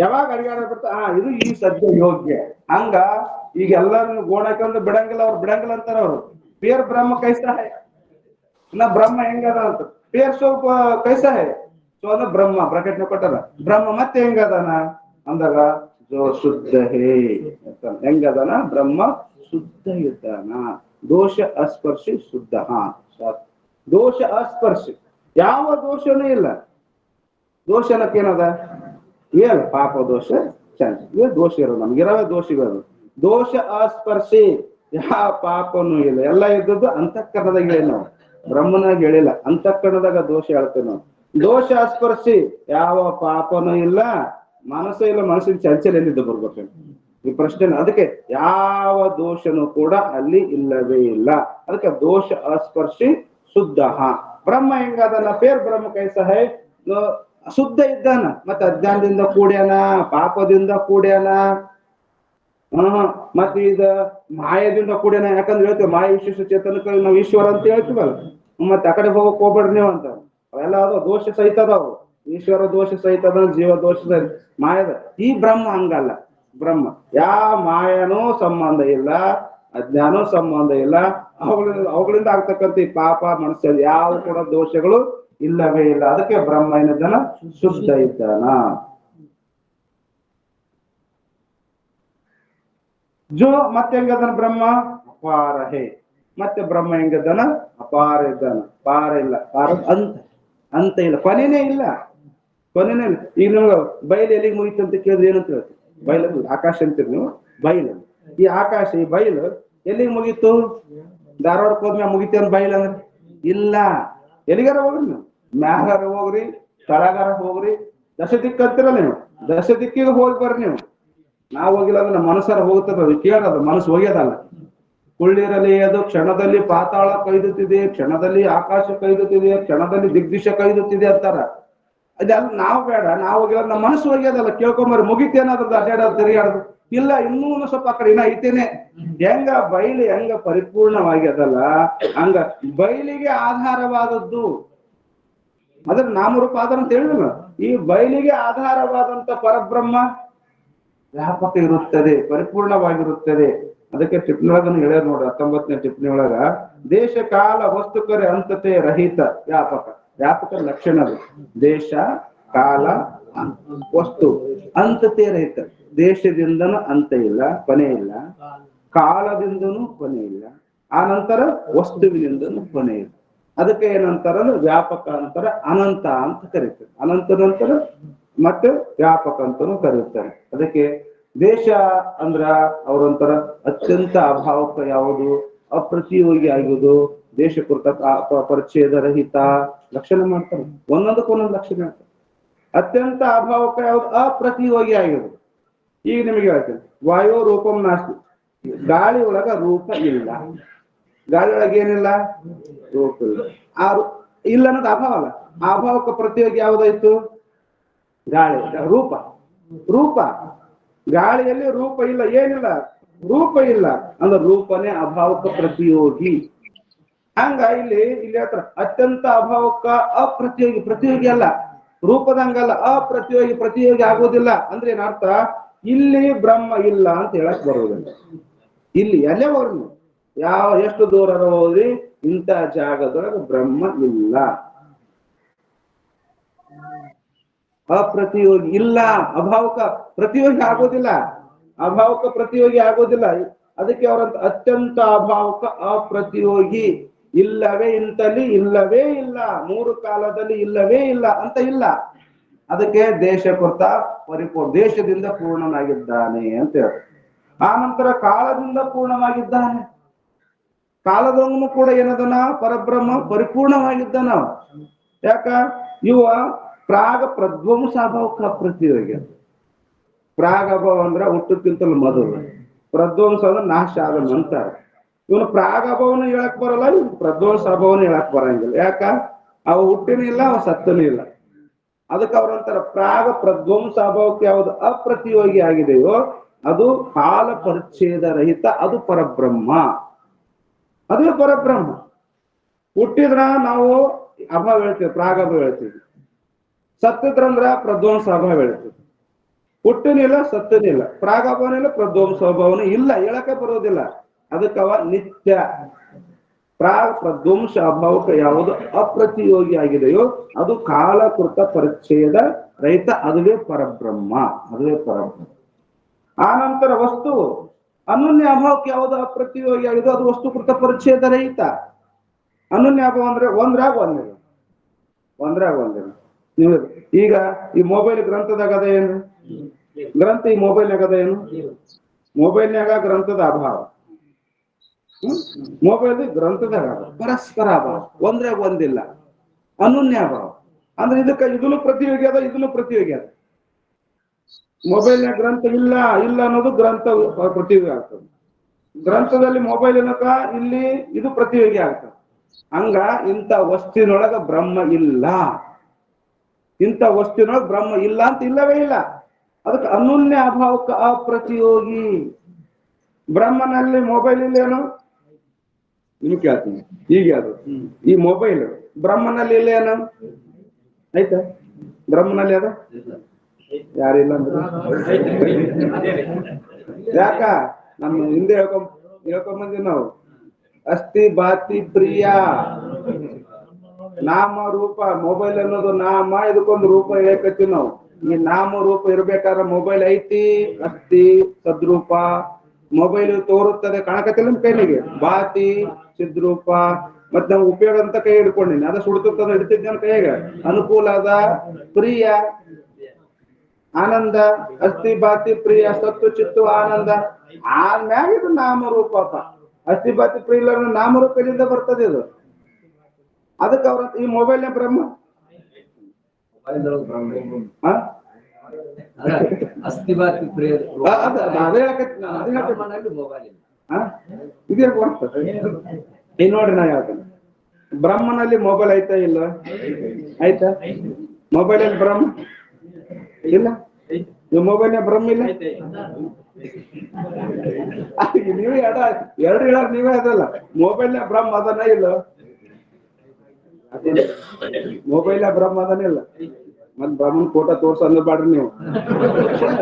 ಯಾವಾಗ ಅಡಿಗಾಡ ಬರ್ತ ಇದು ಈ ಸದ್ಯ ಯೋಗ್ಯ. ಹಂಗ ಈಗ ಎಲ್ಲಾರು ಗೋಣಕಂದು ಬಿಡಂಗಿಲ್ಲ, ಅವ್ರು ಬಿಡಂಗಿಲ್ಲ ಅಂತಾರ. ಅವ್ರು ಪೇರ್ ಬ್ರಹ್ಮ ಕೈಸ ಹೈ ನಾ ಬ್ರಹ್ಮ ಹೆಂಗದ ಅಂತ ಪೇರ್ ಸೋ ಕೈಸ ಹೈ ಸೊ ಅದ ಬ್ರಹ್ಮ ಬ್ರಾಕೆಟ್ ಕೊಟ್ಟಾರ. ಬ್ರಹ್ಮ ಮತ್ತೆ ಹೆಂಗದಾನ ಅಂದಾಗ ಜೋ ಶುದ್ಧ ಹೇ ಹೆಂಗದಾನ, ಬ್ರಹ್ಮ ಶುದ್ಧ ಇದ್ದಾನ. ದೋಷ ಅಸ್ಪರ್ಶಿ ಶುದ್ಧ. ದೋಷ ಅಸ್ಪರ್ಶಿ, ಯಾವ ದೋಷನೂ ಇಲ್ಲ. ದೋಷ ಅನ್ನಕ್ಕೇನದ ಏನ ಪಾಪ ದೋಷ ಇವ ದೋಷ ಇರೋದು, ನಮ್ಗಿರವೇ ದೋಷಗಳು. ದೋಷ ಅಸ್ಪರ್ಶಿ, ಯಾವ ಪಾಪನೂ ಇಲ್ಲ. ಎಲ್ಲ ಇದ್ದದ್ದು ಅಂತಃಕರಣದಾಗ ಹೇಳಿ ನಾವು, ಬ್ರಹ್ಮನಾಗ ಹೇಳಿಲ್ಲ. ಅಂತಃಕರಣದಾಗ ದೋಷ ಹೇಳ್ತೇವೆ ನಾವು. ದೋಷ ಅಸ್ಪರ್ಶಿ, ಯಾವ ಪಾಪನೂ ಇಲ್ಲ, ಮನಸ್ಸು ಇಲ್ಲ. ಮನಸ್ಸಿನ ಚಂಚಲ ಎಲ್ಲಿದ್ದು ಬರ್ಬೇಕು ಈ ಪ್ರಶ್ನೆ. ಅದಕ್ಕೆ ಯಾವ ದೋಷನೂ ಕೂಡ ಅಲ್ಲಿ ಇಲ್ಲವೇ ಇಲ್ಲ. ಅದಕ್ಕೆ ದೋಷ ಅಸ್ಪರ್ಶಿ ಶುದ್ಧ. ಬ್ರಹ್ಮ ಹೆಂಗದನ್ನ ಪೇರ್ ಬ್ರಹ್ಮ ಕೈಸ ಹೈ, ಶುದ್ಧ ಇದ್ದಾನ. ಮತ್ತೆ ಅಜ್ಞಾನದಿಂದ ಕೂಡ್ಯಾನ, ಪಾಪದಿಂದ ಕೂಡ್ಯಾನ, ಮತ್ತೆ ಈಗ ಮಾಯದಿಂದ ಕೂಡ್ಯಾನ. ಯಾಕಂದ್ರೆ ಹೇಳ್ತೇವೆ ಮಾಯ ವಿಶೇಷ ಚೇತನಕ್ಕೆ ನಾವು ಈಶ್ವರ ಅಂತ ಹೇಳ್ತೀವಲ್ಲ. ಮತ್ತೆ ಆ ಕಡೆ ಹೋಗಕ್ ಹೋಗ್ಬೇಡ್ರಿ ನೀವು ಅಂತ. ಅವೆಲ್ಲ ಅದು ದೋಷ ಸಹಿತ ಅದಾವು. ಈಶ್ವರ ದೋಷ ಸಹಿತ ಅದ, ಜೀವ ದೋಷದ ಮಾಯದ. ಈ ಬ್ರಹ್ಮ ಹಂಗಲ್ಲ. ಬ್ರಹ್ಮ ಯಾವ ಮಾಯನೂ ಸಂಬಂಧ ಇಲ್ಲ, ಅಜ್ಞಾನೂ ಸಂಬಂಧ ಇಲ್ಲ. ಅವುಗಳಿಂದ ಆಗ್ತಕ್ಕಂಥ ಈ ಪಾಪ ಮನಸ್ಸಲ್ಲಿ ಯಾವ ಕೂಡ ದೋಷಗಳು ಇಲ್ಲವೇ ಇಲ್ಲ. ಅದಕ್ಕೆ ಬ್ರಹ್ಮ ಏನಿದ್ದಾನ, ಶುದ್ಧ ಇದ್ದಾನ. ಜೋ ಮತ್ತೆ ಹೆಂಗದಾನ ಬ್ರಹ್ಮ ಅಪಾರ ಹೇ. ಮತ್ತೆ ಬ್ರಹ್ಮ ಹೆಂಗದಾನ, ಅಪಾರ ಇದ್ದಾನ. ಪಾರ ಇಲ್ಲ, ಪಾರ ಅಂತ ಇಲ್ಲ, ಕೊನೆನೇ ಇಲ್ಲ, ಕೊನೆನೇ ಇಲ್ಲ. ಈಗ ನೀವು ಬಯಲು ಎಲ್ಲಿಗೆ ಮುಗಿತು ಅಂತ ಕೇಳಿದ್ರೆ ಏನಂತ ಹೇಳ್ತೀವಿ? ಬಯಲು ಆಕಾಶ ಅಂತೀರಿ ನೀವು. ಬಯಲು, ಈ ಆಕಾಶ, ಈ ಬಯಲು ಎಲ್ಲಿಗೆ ಮುಗೀತು? ಧಾರವಾಡಕ್ಕೆ ಹೋದ್ಮ್ಯಾಗ ಮುಗಿತೇನ್ ಬಯಲು ಅಂದ್ರೆ? ಇಲ್ಲ. ಎಲ್ಲಿಗಾರ ಹೋಗ್ರಿ ನೀವು, ಮ್ಯಾಗಾರ ಹೋಗ್ರಿ, ತಳಗಾರ ಹೋಗ್ರಿ, ದಶ ದಿಕ್ಕ ಅಂತಿರಲ್ಲ ನೀವು, ದಶ ದಿಕ್ಕಿಗೆ ಹೋಗಿ ಬರ್ರಿ ನೀವು. ನಾವ್ ಹೋಗಿಲ್ಲ ಅಂದ್ರೆ ನಮ್ಮ ಮನಸ್ಸಾರ ಹೋಗ್ತದ. ಕೇಳೋದು ಮನಸ್ಸು ಹೋಗ್ಯದಲ್ಲ, ಕುಳ್ಳಿರಲಿ ಅದು ಕ್ಷಣದಲ್ಲಿ ಪಾತಾಳ ಕೈದುತ್ತಿದೆ, ಕ್ಷಣದಲ್ಲಿ ಆಕಾಶ ಕೈದುತ್ತಿದೆ, ಕ್ಷಣದಲ್ಲಿ ದಿಗ್ದಿಶ ಕೈದುತ್ತಿದೆ ಅಂತಾರ. ಅದೆಲ್ಲ ನಾವು ಬೇಡ, ನಾವು ಹೋಗಿಲ್ಲ, ನಮ್ಮ ಮನಸ್ಸು ಹೋಗ್ಯದಲ್ಲ, ಕೇಳ್ಕೊಂಬರಿ ಮುಗಿತೇನಾದ್ರದ್ದು ಅಡ್ಡಾಡೋದು ತಿರುಗಾಡೋದು ಇಲ್ಲ, ಇನ್ನೂ ಸ್ವಲ್ಪ ಆ ಕಡೆ ಇನ್ನ ಐತೇನೆ. ಹೆಂಗ ಬಯಲು ಹೆಂಗ ಪರಿಪೂರ್ಣವಾಗಿ ಅದಲ್ಲ, ಹಂಗ ಬಯಲಿಗೆ ಆಧಾರವಾದದ್ದು ಅದ್ರ ನಾಮರೂಪ ಆಧಾರ ಅಂತ ಹೇಳಿಲ್ಲ. ಈ ಬಯಲಿಗೆ ಆಧಾರವಾದಂತ ಪರಬ್ರಹ್ಮ ವ್ಯಾಪಕ ಇರುತ್ತದೆ, ಪರಿಪೂರ್ಣವಾಗಿರುತ್ತದೆ. ಅದಕ್ಕೆ ಟಿಪ್ಪಣಿಯೊಳಗನ್ನು ಹೇಳ್ಯಾರ ನೋಡ್ರಿ, 19ನೇ ಟಿಪ್ಪಣಿ ಒಳಗ ದೇಶ ಕಾಲ ವಸ್ತುಕರೆ ಅಂತತೆ ರಹಿತ ವ್ಯಾಪಕ. ವ್ಯಾಪಕ ಲಕ್ಷಣ ಅದು. ದೇಶ ಕಾಲ ವಸ್ತು ಅಂತತೆ ರಹಿತ. ದೇಶದಿಂದನೂ ಅಂತ ಇಲ್ಲ, ಕೊನೆ ಇಲ್ಲ, ಕಾಲದಿಂದನೂ ಕೊನೆ ಇಲ್ಲ, ಆ ನಂತರ ವಸ್ತುವಿನಿಂದನೂ ಕೊನೆ ಇಲ್ಲ. ಅದಕ್ಕೆ ಏನಂತಾರ ವ್ಯಾಪಕ ಅಂತಾರ, ಅನಂತ ಅಂತ ಕರೀತಾರೆ. ಅನಂತ ನಂತರ ಮತ್ತೆ ವ್ಯಾಪಕ ಅಂತಾನು ಕರೀತಾರೆ. ಅದಕ್ಕೆ ದೇಶ ಅಂದ್ರ ಅವ್ರಂತರ ಅತ್ಯಂತ ಅಭಾವಕ ಯಾವುದು, ಅಪ್ರತಿಯೋಗಿ ಆಗುವುದು, ದೇಶ ಕುರಿತ ಪರಿಚ್ಛೇದ ರಹಿತ ಲಕ್ಷಣ ಮಾಡ್ತಾರೆ. ಒಂದೊಂದಕ್ಕೊಂದೊಂದು ಲಕ್ಷಣ ಹೇಳ್ತಾರೆ. ಅತ್ಯಂತ ಅಭಾವಕ ಯಾವುದು, ಅಪ್ರತಿಯೋಗಿ ಆಗುವುದು. ಈಗ ನಿಮಗೆ ಹೇಳ್ತೇನೆ, ವಾಯು ರೂಪಂ ನಾಸ್ತಿ, ಗಾಳಿ ಒಳಗ ರೂಪ ಇಲ್ಲ. ಗಾಳಿ ಒಳಗೆ ಏನಿಲ್ಲ, ರೂಪ ಇಲ್ಲ. ಇಲ್ಲ ಅನ್ನೋದು ಅಭಾವ ಅಲ್ಲ. ಆ ಅಭಾವಕ್ಕೆ ಪ್ರತಿಯೋಗಿ ಯಾವ್ದಾಯ್ತು, ಗಾಳಿ. ರೂಪ ರೂಪ ಗಾಳಿಯಲ್ಲಿ ರೂಪ ಇಲ್ಲ, ಏನಿಲ್ಲ, ರೂಪ ಇಲ್ಲ ಅಂದ್ರೆ ರೂಪನೇ ಅಭಾವಕ ಪ್ರತಿಯೋಗಿ. ಹಂಗ ಇಲ್ಲಿ ಹೇಳ್ತಾರ ಅತ್ಯಂತ ಅಭಾವಕ ಅಪ್ರತಿಯೋಗಿ. ಪ್ರತಿಯೋಗಿ ಅಲ್ಲ, ರೂಪದಂಗಲ್ಲ, ಅಪ್ರತಿಯೋಗಿ. ಪ್ರತಿಯೋಗಿ ಆಗೋದಿಲ್ಲ ಅಂದ್ರೆ ಏನರ್ಥ, ಇಲ್ಲಿ ಬ್ರಹ್ಮ ಇಲ್ಲ ಅಂತ ಹೇಳಕ್ ಬರೋದಿಲ್ಲ. ಇಲ್ಲಿ ಎಲ್ಲೇ ಹೋಗ್ರಿ, ಎಷ್ಟು ದೂರ ಹೋದ್ರಿ, ಇಂಥ ಜಾಗದೊಳಗೆ ಬ್ರಹ್ಮ ಇಲ್ಲ, ಅಪ್ರತಿಯೋಗಿ ಇಲ್ಲ. ಅಭಾವಕ ಪ್ರತಿಯೋಗಿ ಆಗೋದಿಲ್ಲ, ಅಭಾವಕ ಪ್ರತಿಯೋಗಿ ಆಗೋದಿಲ್ಲ. ಅದಕ್ಕೆ ಅವರಂತ ಅತ್ಯಂತ ಅಭಾವಕ ಅಪ್ರತಿಯೋಗಿ. ಇಲ್ಲವೇ ಇಂತಲ್ಲಿ ಇಲ್ಲವೇ ಇಲ್ಲ, ಮೂರು ಕಾಲದಲ್ಲಿ ಇಲ್ಲವೇ ಇಲ್ಲ ಅಂತ ಇಲ್ಲ. ಅದಕ್ಕೆ ದೇಶ ಕೊರ್ತ ದೇಶದಿಂದ ಪೂರ್ಣನಾಗಿದ್ದಾನೆ ಅಂತ ಹೇಳಿ. ಆ ನಂತರ ಕಾಲದಿಂದ ಪೂರ್ಣವಾಗಿದ್ದಾನೆ. ಕಾಲದವನು ಕೂಡ ಏನದನ, ಪರಬ್ರಹ್ಮ ಪರಿಪೂರ್ಣವಾಗಿದ್ದಾನ. ಯಾಕ ಇವ ಪ್ರಾಗ ಪ್ರಧ್ವಂಸ ಅಭಾವಕ ಪ್ರತಿಯೋಗಿ. ಪ್ರಾಗಭಾವ ಅಂದ್ರ ಹುಟ್ಟಕ್ಕಿಂತಲೂ ಮೊದಲು, ಪ್ರಧ್ವಂಸ ಅಂದ್ರೆ ನಾಶ ಆದ ನಂತರ. ಇವನು ಪ್ರಾಗಭಾವನ ಹೇಳಕ್ ಬರಲ್ಲ, ಪ್ರಧ್ವಂಸ ಅಭಾವನ ಹೇಳಕ್ ಬರಂಗಿಲ್ಲ. ಯಾಕ ಅವ ಹುಟ್ಟಿನೂ ಇಲ್ಲ, ಅವ ಸತ್ತನೂ ಇಲ್ಲ. ಅದಕ್ಕೆ ಅವ್ರಂತಾರ ಪ್ರಾಗ ಪ್ರಧ್ವಂಸ ಅಭಾವಕ್ಕೆ ಯಾವುದು ಅಪ್ರತಿಯೋಗಿ ಆಗಿದೆಯೋ ಅದು ಕಾಲ ಪರಿಚ್ಛೇದ ರಹಿತ, ಅದು ಪರಬ್ರಹ್ಮ. ಅದೇ ಪರಬ್ರಹ್ಮ. ಹುಟ್ಟಿದ್ರ ನಾವು ಅಭಾವ ಹೇಳ್ತೀವಿ, ಪ್ರಾಗಭಾವ ಹೇಳ್ತೀವಿ. ಸತ್ತಿದ್ರಂದ್ರ ಪ್ರಧ್ವಂಸ ಅಭಾವ ಹೇಳ್ತೀವಿ. ಹುಟ್ಟಿನಿಲ್ಲ, ಸತ್ತನಿಲ್ಲ, ಪ್ರಾಗಭಾವನಿಲ್ಲ, ಪ್ರಧ್ವಂಸ ಅಭಾವನೆ ಇಲ್ಲ, ಹೇಳಕ್ಕೆ ಬರೋದಿಲ್ಲ. ಅದಕ್ಕವ ನಿತ್ಯ. ಪ್ರಧ್ವಂಸ ಅಭಾವಕ್ಕೆ ಯಾವುದು ಅಪ್ರತಿಯೋಗಿ ಆಗಿದೆಯೋ ಅದು ಕಾಲಕೃತ ಪರಿಚ್ಛೇದ ರಹಿತ, ಅದುವೇ ಪರಬ್ರಹ್ಮ. ಅದುವೇ ಪರಬ್ರಹ್ಮ. ಆ ನಂತರ ವಸ್ತು ಅನನ್ಯ ಅಭಾವಕ್ಕೆ ಯಾವುದು ಅಪ್ರತಿಯೋಗಿ ಆಗಿದೆ, ಅದು ವಸ್ತುಕೃತ ಪರಿಚ್ಛೇದ ರಹಿತ. ಅನನ್ಯ ಅಭಾವ ಅಂದ್ರೆ ಒಂದ್ರಾಗ ಒಂದಿಲ್ಲ, ಒಂದ್ರಾಗ ಒಂದಿಲ್ಲ. ನೀವು ಈಗ ಈ ಮೊಬೈಲ್ ಗ್ರಂಥದಾಗ ಅದ ಏನು, ಗ್ರಂಥ ಈ ಮೊಬೈಲ್ನಾಗ ಅದ ಏನು, ಮೊಬೈಲ್ನಾಗ ಗ್ರಂಥದ ಅಭಾವ, ಮೊಬೈಲ್ ಗ್ರಂಥದಾಗ ಪರಸ್ಪರ ಅಭಾವ, ಒಂದ್ರಾಗ ಒಂದಿಲ್ಲ, ಅನನ್ಯ ಅಭಾವ. ಅಂದ್ರೆ ಇದಕ್ಕ ಇದನ್ನು ಪ್ರತಿಯೋಗಿ ಅದ, ಇದನ್ನು ಪ್ರತಿಯೋಗಿ ಅದ. ಮೊಬೈಲ್ನಾಗ ಗ್ರಂಥ ಇಲ್ಲ ಇಲ್ಲ ಅನ್ನೋದು ಗ್ರಂಥ ಪ್ರತಿಯೋಗಿ ಆಗ್ತದೆ. ಗ್ರಂಥದಲ್ಲಿ ಮೊಬೈಲ್ ಏನಕ್ಕ ಇಲ್ಲಿ ಇದು ಪ್ರತಿಯೋಗಿ ಆಗ್ತದೆ. ಹಂಗ ಇಂಥ ವಸ್ತುವಿನೊಳಗ ಬ್ರಹ್ಮ ಇಲ್ಲ, ಇಂಥ ವಸ್ತುವಿನೊಳಗ ಬ್ರಹ್ಮ ಇಲ್ಲ ಅಂತ ಇಲ್ಲವೇ ಇಲ್ಲ. ಅದಕ್ಕೆ ಅನನ್ಯ ಅಭಾವಕ್ಕೆ ಅಪ್ರತಿಯೋಗಿ. ಬ್ರಹ್ಮನಲ್ಲಿ ಮೊಬೈಲ್ ಇಲ್ಲ ಏನು, ನಿಮ್ಗೆ ಕೇಳ್ತೀನಿ ಈಗ. ಅದು ಈ ಮೊಬೈಲ್ ಬ್ರಹ್ಮನಲ್ಲಿ ಇಲ್ಲ ಏನು ಆಯ್ತಾ, ಬ್ರಹ್ಮನಲ್ಲಿ ಅದ ಯಾರಿಲ್ಲ ಅಂದ್ರೆ ಯಾಕ ನಮ್ಮ ಹಿಂದೆ ಹೇಳ್ಕೊಂಬಂದಿವಿ ನಾವು, ಅಸ್ಥಿ ಬಾತಿ ಪ್ರಿಯ ನಾಮ ರೂಪ. ಮೊಬೈಲ್ ಅನ್ನೋದು ನಾಮ, ಇದಕ್ಕೊಂದು ರೂಪ ಹೇಳಕತ್ತೀವಿ ನಾವು. ಈ ನಾಮ ರೂಪ ಇರ್ಬೇಕಾದ್ರೆ ಮೊಬೈಲ್ ಐತಿ, ಅಸ್ಥಿ ಸದ್ರೂಪ. ಮೊಬೈಲ್ ತೋರುತ್ತದೆ, ಕಾಣಕತ್ತಿಲ್ಲ ನಿಮ್ ಕೈಲಿಗೆ, ಬಾತಿ ಚಿದ್ರೂಪ. ಮತ್ ನಾವು ಉಪಯೋಗ ಅಂತ ಕೈ ಹಿಡ್ಕೊಂಡಿನಿ, ಅದ ಸುಡ್ತದ ಹಿಡ್ತಿದ್ದ ಕೈಯಾಗ, ಅನುಕೂಲ ಅದ, ಪ್ರಿಯ ಆನಂದ. ಅಸ್ಥಿ ಬಾತಿ ಪ್ರಿಯ ಸತ್ತು ಚಿತ್ತು ಆನಂದ. ಆದ್ಮ್ಯಾಗ ಇದು ನಾಮರೂಪಪ್ಪ. ಅಸ್ಥಿ ಬಾತಿ ಪ್ರಿಯ ಇಲ್ಲ, ನಾಮರೂಪದಿಂದ ಬರ್ತದೆ ಇದು. ಅದಕ್ಕೆ ಅವ್ರ ಈ ಮೊಬೈಲ್ ಬ್ರಹ್ಮ ಅಸ್ಥಿ ಬಾತಿ ಪ್ರಿಯ ಅದೇ ಮೊಬೈಲ್ ಇದೇ ಬರ್ತದೆ. ಈಗ ನೋಡ್ರಿ ನಾ ಹೇಳ್ತೇನೆ, ಬ್ರಹ್ಮನಲ್ಲಿ ಮೊಬೈಲ್ ಐತಾ ಇಲ್ಲ? ಆಯ್ತಾ? ಮೊಬೈಲ್ ಅಲ್ಲಿ ಬ್ರಹ್ಮ ಇಲ್ಲ? ನೀವು ಮೊಬೈಲ್ ಬ್ರಹ್ಮ ಇಲ್ಲ? ನೀವು ಎರಡು ಹೇಳ ನೀವೇ ಅದಲ್ಲ, ಮೊಬೈಲ್ ಬ್ರಹ್ಮ ಅದನ್ನ ಇಲ್ಲ? ಮೊಬೈಲ್ ಬ್ರಹ್ಮ ಅದನ್ನ ಇಲ್ಲ? ಮತ್ ಬ್ರಹ್ಮನ್ ಫೋಟೋ ತೋರ್ಸ ಅಂದ್ಬಾಡ್ರಿ ನೀವು,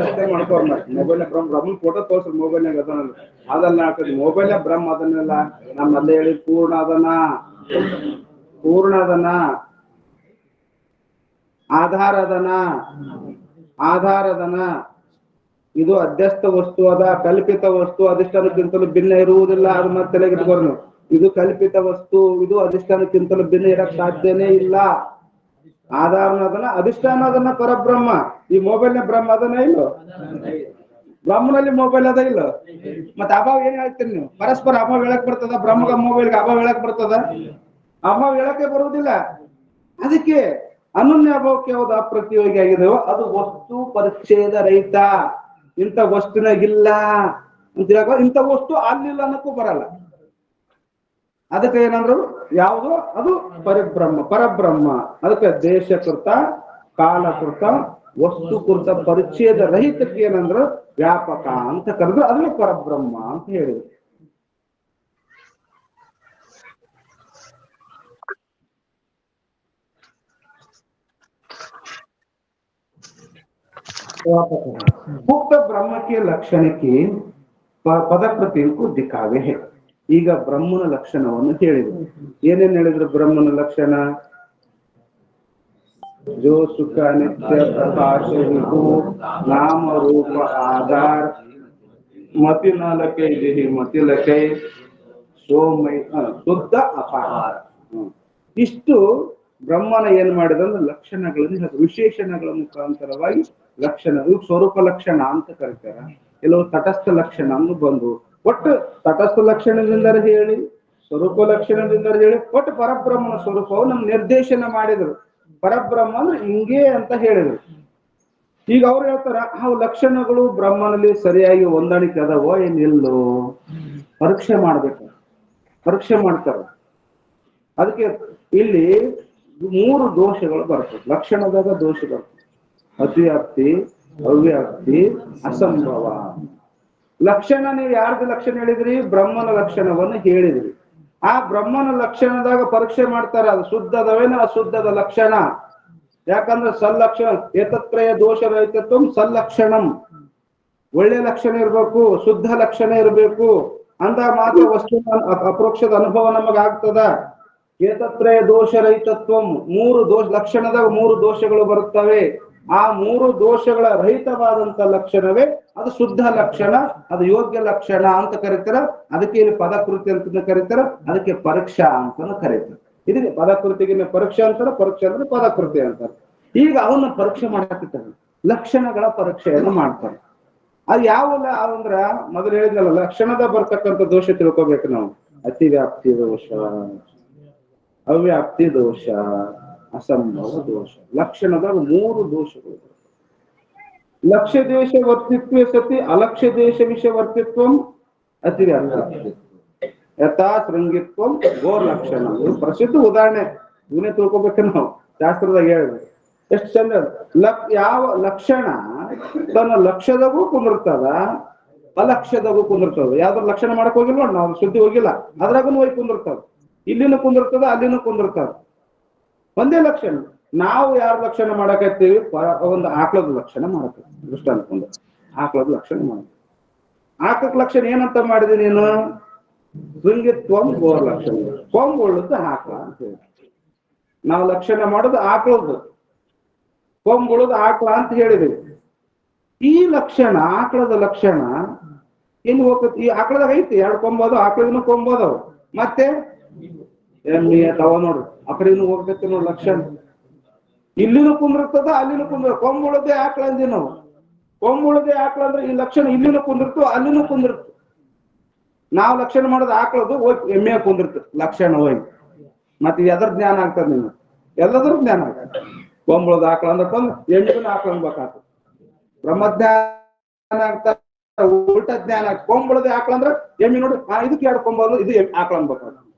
ಅಷ್ಟೇ ಮಾಡ್ಕೋರ್. ಮೊಬೈಲ್ ಬ್ರಹ್ಮನ್ ಫೋಟೋ ತೋರ್ಸ್ರಿ, ಮೊಬೈಲ್ನಾಗ ಅದನ್ನ ಅದನ್ನ ಹಾಕಿ ಮೊಬೈಲ್ ಬ್ರಹ್ಮ ಅದನ್ನೆಲ್ಲ ನಮ್ಮಲ್ಲೇ ಹೇಳಿ ಪೂರ್ಣ ಅದನ್ನ, ಪೂರ್ಣ ಅದನ್ನ, ಆಧಾರದನ, ಆಧಾರದನ. ಇದು ಅಧ್ಯಸ್ಥ ವಸ್ತು ಅದ, ಕಲ್ಪಿತ ವಸ್ತು, ಅಧಿಷ್ಠಾನಕ್ಕಿಂತಲೂ ಭಿನ್ನ ಇರುವುದಿಲ್ಲ. ಅದು ಮತ್ತೆ ತಲೆಗಿಟ್ಕೋರಿ ನೀವು. ಇದು ಕಲ್ಪಿತ ವಸ್ತು, ಇದು ಅಧಿಷ್ಠಾನಕ್ಕಿಂತಲೂ ಭಿನ್ನ ಇರಕ್ ಸಾಧ್ಯನೇ ಇಲ್ಲ. ಆಧಾರನದನ, ಅಧಿಷ್ಠಾನ ಅದನ್ನ ಪರಬ್ರಹ್ಮ. ಈ ಮೊಬೈಲ್ನ ಬ್ರಹ್ಮ ಅದನ್ನ ಇಲ್ಲ? ಬ್ರಹ್ಮನಲ್ಲಿ ಮೊಬೈಲ್ ಅದ ಇಲ್ಲ? ಮತ್ತೆ ಅಭಾವ ಏನ್ ಹೇಳ್ತೀರಿ ನೀವು? ಪರಸ್ಪರ ಅಭಾವ ಹೇಳಕ್ ಬರ್ತದ? ಬ್ರಹ್ಮಗ ಮೊಬೈಲ್ಗೆ ಅಭಾವ ಹೇಳಕ್ ಬರ್ತದ? ಅಭಾವ ಹೇಳಕ್ಕೆ ಬರುವುದಿಲ್ಲ. ಅದಕ್ಕೆ ಅನನ್ಯ ಅಭಾವಕ್ಕೆ ಯಾವ್ದು ಅಪ್ರತಿಯೋಗಿ ಆಗಿದೆಯೋ ಅದು ವಸ್ತು ಪರಿಚ್ಛೇದ ರಹಿತ. ಇಂಥ ವಸ್ತುನಾಗಿಲ್ಲ ಅಂತ ಹೇಳ, ಇಂಥ ವಸ್ತು ಅಲ್ಲಿಲ್ಲ ಅನ್ನಕ್ಕೂ ಬರಲ್ಲ. ಅದಕ್ಕೆ ಏನಂದ್ರು, ಯಾವುದು ಅದು ಪರಿಬ್ರಹ್ಮ, ಪರಬ್ರಹ್ಮ. ಅದಕ್ಕೆ ದೇಶಕೃತ, ಕಾಲಕೃತ, ವಸ್ತುಕೃತ ಪರಿಚ್ಛೇದ ರಹಿತಕ್ಕೆ ಏನಂದ್ರು ವ್ಯಾಪಕ ಅಂತ ಕರೆದ್ರು. ಅದನ್ನ ಪರಬ್ರಹ್ಮ ಅಂತ ಹೇಳಿದ್ರು. मुक्त ब्रह्म के लक्षण की पदकृति को दिखावे है. ಈಗ ಬ್ರಹ್ಮನ ಲಕ್ಷಣವನ್ನು ಹೇಳಿದ್ರು. ಏನೇನ್ ಹೇಳಿದ್ರು ಬ್ರಹ್ಮನ ಲಕ್ಷಣ? जो सुख नित्य प्रकाश विभु नाम रूप आधार मति न लके जिहि मति लके ಸೋಮೈ ಶುದ್ಧ ಅಪಾರ. ಇಷ್ಟು ಬ್ರಹ್ಮನ ಏನ್ ಮಾಡಿದಂದ್ರೆ ಲಕ್ಷಣಗಳನ್ನು, ವಿಶೇಷಣಗಳ ಮುಖಾಂತರವಾಗಿ ಲಕ್ಷಣ, ಇವ್ ಸ್ವರೂಪ ಲಕ್ಷಣ ಅಂತ ಕರೀತಾರ. ಕೆಲವು ತಟಸ್ಥ ಲಕ್ಷಣ ಅನ್ನು ಬಂದು, ಒಟ್ಟು ತಟಸ್ಥ ಲಕ್ಷಣದಿಂದ ಹೇಳಿ, ಸ್ವರೂಪ ಲಕ್ಷಣದಿಂದ ಹೇಳಿ, ಒಟ್ಟು ಪರಬ್ರಹ್ಮನ ಸ್ವರೂಪವು ನಮ್ ನಿರ್ದೇಶನ ಮಾಡಿದ್ರು. ಪರಬ್ರಹ್ಮ ಅಂದ್ರೆ ಹಿಂಗೆ ಅಂತ ಹೇಳಿದ್ರು. ಈಗ ಅವ್ರು ಹೇಳ್ತಾರ, ಆ ಲಕ್ಷಣಗಳು ಬ್ರಹ್ಮನಲ್ಲಿ ಸರಿಯಾಗಿ ಹೊಂದಾಣಿಕೆ ಅದಾವೋ ಏನಿಲ್ಲೋ ಪರೀಕ್ಷೆ ಮಾಡ್ಬೇಕು. ಪರೀಕ್ಷೆ ಮಾಡ್ತಾರೆ. ಅದಕ್ಕೆ ಇಲ್ಲಿ 3 ದೋಷಗಳು ಬರ್ತವೆ. ಲಕ್ಷಣದಾಗ ದೋಷ ಬರ್ತದೆ: ಅತಿವ್ಯಾಪ್ತಿ, ಅವ್ಯಾಪ್ತಿ, ಅಸಂಭವ. ಲಕ್ಷಣ ನೀವು ಯಾರ್ದು ಲಕ್ಷಣ ಹೇಳಿದ್ರಿ? ಬ್ರಹ್ಮನ ಲಕ್ಷಣವನ್ನು ಹೇಳಿದ್ರಿ. ಆ ಬ್ರಹ್ಮನ ಲಕ್ಷಣದಾಗ ಪರೀಕ್ಷೆ ಮಾಡ್ತಾರ, ಅದು ಶುದ್ಧದವೇನ ಅಶುದ್ಧದ ಲಕ್ಷಣ. ಯಾಕಂದ್ರೆ ಸಲ್ಲಕ್ಷಣ ಏತತ್ರಯ ದೋಷ ರಹಿತತ್ವಂ ಸಲ್ಲಕ್ಷಣಂ. ಒಳ್ಳೆ ಲಕ್ಷಣ ಇರ್ಬೇಕು, ಶುದ್ಧ ಲಕ್ಷಣ ಇರಬೇಕು, ಅಂದಾಗ ಮಾತ್ರ ವಸ್ತು ಅಪರೋಕ್ಷದ ಅನುಭವ ನಮಗಾಗ್ತದ. ಏತತ್ರಯ ದೋಷ ರಹಿತತ್ವಂ, 3 ದೋಷ ಲಕ್ಷಣದಾಗ 3 ದೋಷಗಳು ಬರುತ್ತವೆ. ಆ 3 ದೋಷಗಳ ರಹಿತವಾದಂತ ಲಕ್ಷಣವೇ ಅದು ಶುದ್ಧ ಲಕ್ಷಣ, ಅದು ಯೋಗ್ಯ ಲಕ್ಷಣ ಅಂತ ಕರೀತಾರ. ಅದಕ್ಕೆ ಇಲ್ಲಿ ಪದಕೃತಿ ಅಂತ ಕರೀತಾರ, ಅದಕ್ಕೆ ಪರೀಕ್ಷಾ ಅಂತಾನು ಕರೀತಾರ. ಇದಕ್ಕೆ ಪದಕೃತಿಗೆ ಪರೀಕ್ಷೆ ಅಂತಾರ, ಪರೀಕ್ಷೆ ಅಂದ್ರೆ ಪದಕೃತಿ ಅಂತಾರೆ. ಈಗ ಅವನ್ನ ಪರೀಕ್ಷೆ ಮಾಡಾಕಿರ್ತಾರೆ, ಲಕ್ಷಣಗಳ ಪರೀಕ್ಷೆಯನ್ನು ಮಾಡ್ತಾರೆ. ಅದು ಯಾವಲ್ಲ ಅಂದ್ರ ಮೊದಲು ಹೇಳಿದ್ನಲ್ಲ, ಲಕ್ಷಣದ ಬರ್ತಕ್ಕಂಥ ದೋಷ ತಿಳ್ಕೊಬೇಕು ನಾವು. ಅತಿವ್ಯಾಪ್ತಿ ದೋಷ, ಅವ್ಯಾಪ್ತಿ ದೋಷ, ಅಸಂಭವ ದೋಷ. ಲಕ್ಷಣದ 3 ದೋಷಗಳು. ಲಕ್ಷ್ಯ ದೇಶ ವರ್ತಿತ್ವ ಸತಿ ಅಲಕ್ಷ್ಯ ದೇಶ ವಿಷಯ ವರ್ತಿತ್ವಂ ಅತಿವ್ಯಾಪ್ತಿ ಯಥಾ ಶೃಂಗಿತ್ವಂ ಗೋರ್ ಲಕ್ಷಣ. ಪ್ರಸಿದ್ಧ ಉದಾಹರಣೆ, ಇವನೇ ತಿಳ್ಕೊಬೇಕು ನಾವು. ಶಾಸ್ತ್ರದಾಗ ಹೇಳಿದ್ರು ಎಷ್ಟು ಚಂದ. ಯಾವ ಲಕ್ಷಣ ತನ್ನ ಲಕ್ಷ್ಯದಾಗೂ ಕುಂದಿರ್ತದ, ಅಲಕ್ಷ್ಯದಾಗೂ ಕುಂದಿರ್ತದ. ಯಾವ್ದ್ರ ಲಕ್ಷಣ ಮಾಡಕ್ ಹೋಗಿಲ್ವ ನಾವು, ಸುದ್ದಿ ಹೋಗಿಲ್ಲ, ಅದ್ರಾಗೂ ಹೋಗಿ ಕುಂದಿರ್ತದ. ಇಲ್ಲಿನೂ ಕುಂದಿರ್ತದ, ಅಲ್ಲಿನೂ ಕುಂದಿರ್ತದ. ಒಂದೇ ಲಕ್ಷಣ. ನಾವು ಯಾರ ಲಕ್ಷಣ ಮಾಡಕತ್ತೀವಿ? ಒಂದು ಆಕಳದ ಲಕ್ಷಣ ಮಾಡಕತ್ತೀವಿ. ದೃಷ್ಟ ಅನ್ಕೊಂಡು ಆಕಳದ ಲಕ್ಷಣ ಮಾಡ. ಆಕಳದ ಲಕ್ಷಣ ಏನಂತ ಮಾಡಿದೆ ನೀನು? ಶೃಂಗಿತ್ವಂ ಗೋರ್ ಲಕ್ಷಣ. ಕೊಂಬುಳ್ಳದ್ದು ಆಕಳ ಅಂತ ಹೇಳಿ ನಾವು ಲಕ್ಷಣ ಮಾಡೋದು ಆಕಳದ್ದು, ಕೊಂಬುಳದ ಆಕಳ ಅಂತ ಹೇಳಿದ್ವಿ. ಈ ಲಕ್ಷಣ, ಆಕಳದ ಲಕ್ಷಣ ಎಲ್ಲಿ ಹೋಗ್ತದೆ? ಈ ಆಕಳದಾಗ ಐತಿ 2 ಕೊಂಬೋದು, ಆಕಳಿನೂ ಕೊಂಬೋದವು. ಮತ್ತೆ ಎಮ್ಮೆ ತವ ನೋಡ್ರಿ, ಆ ಕಡೆನೂ ಹೋಗ್ತೈತಿ ನೋಡ್ ಲಕ್ಷಣ. ಇಲ್ಲಿನೂ ಕುಂದಿರ್ತದ, ಅಲ್ಲಿನೂ ಕುಂದ್ರ. ಕೊಂಬುಳದೇ ಆಕಳ ಅಂದಿ ನಾವು. ಕೊಂಬುಳದೇ ಆಕಳ ಅಂದ್ರೆ ಈ ಲಕ್ಷಣ ಇಲ್ಲಿನೂ ಕುಂದಿರ್ತು, ಅಲ್ಲಿನೂ ಕುಂದಿರ್ತು. ನಾವು ಲಕ್ಷಣ ಮಾಡೋದು ಆಕಳದು, ಹೋಗಿ ಎಮ್ಮೆ ಕುಂದಿರ್ತು ಲಕ್ಷಣ ಹೋಗಿ. ಮತ್ತೆ ಎದ್ರ ಜ್ಞಾನ ಆಗ್ತದ ನಿಮ್ಗೆ? ಎಲ್ಲದ್ರ ಜ್ಞಾನ ಆಗ್ತದೆ. ಕೊಂಬುಳದ ಆಕಳ ಅಂದ್ರೆ ಎಮ್ಮೆಗೂ ಆಕಳ ಅನ್ಬೇಕಾಗ್ತದೆ. ಬ್ರಹ್ಮಜ್ಞಾನ ಆಗ್ತದೆ, ಉಲ್ಟಾ ಜ್ಞಾನ. ಕೊಂಬಳದೆ ಆಕಳ ಅಂದ್ರೆ ಎಮ್ಮಿ ನೋಡಿ ಇದಕ್ಕೆ ಎರಡು ಕೊಂಬ ಇದು ಆಕಳ ಅನ್ಬೇಕು.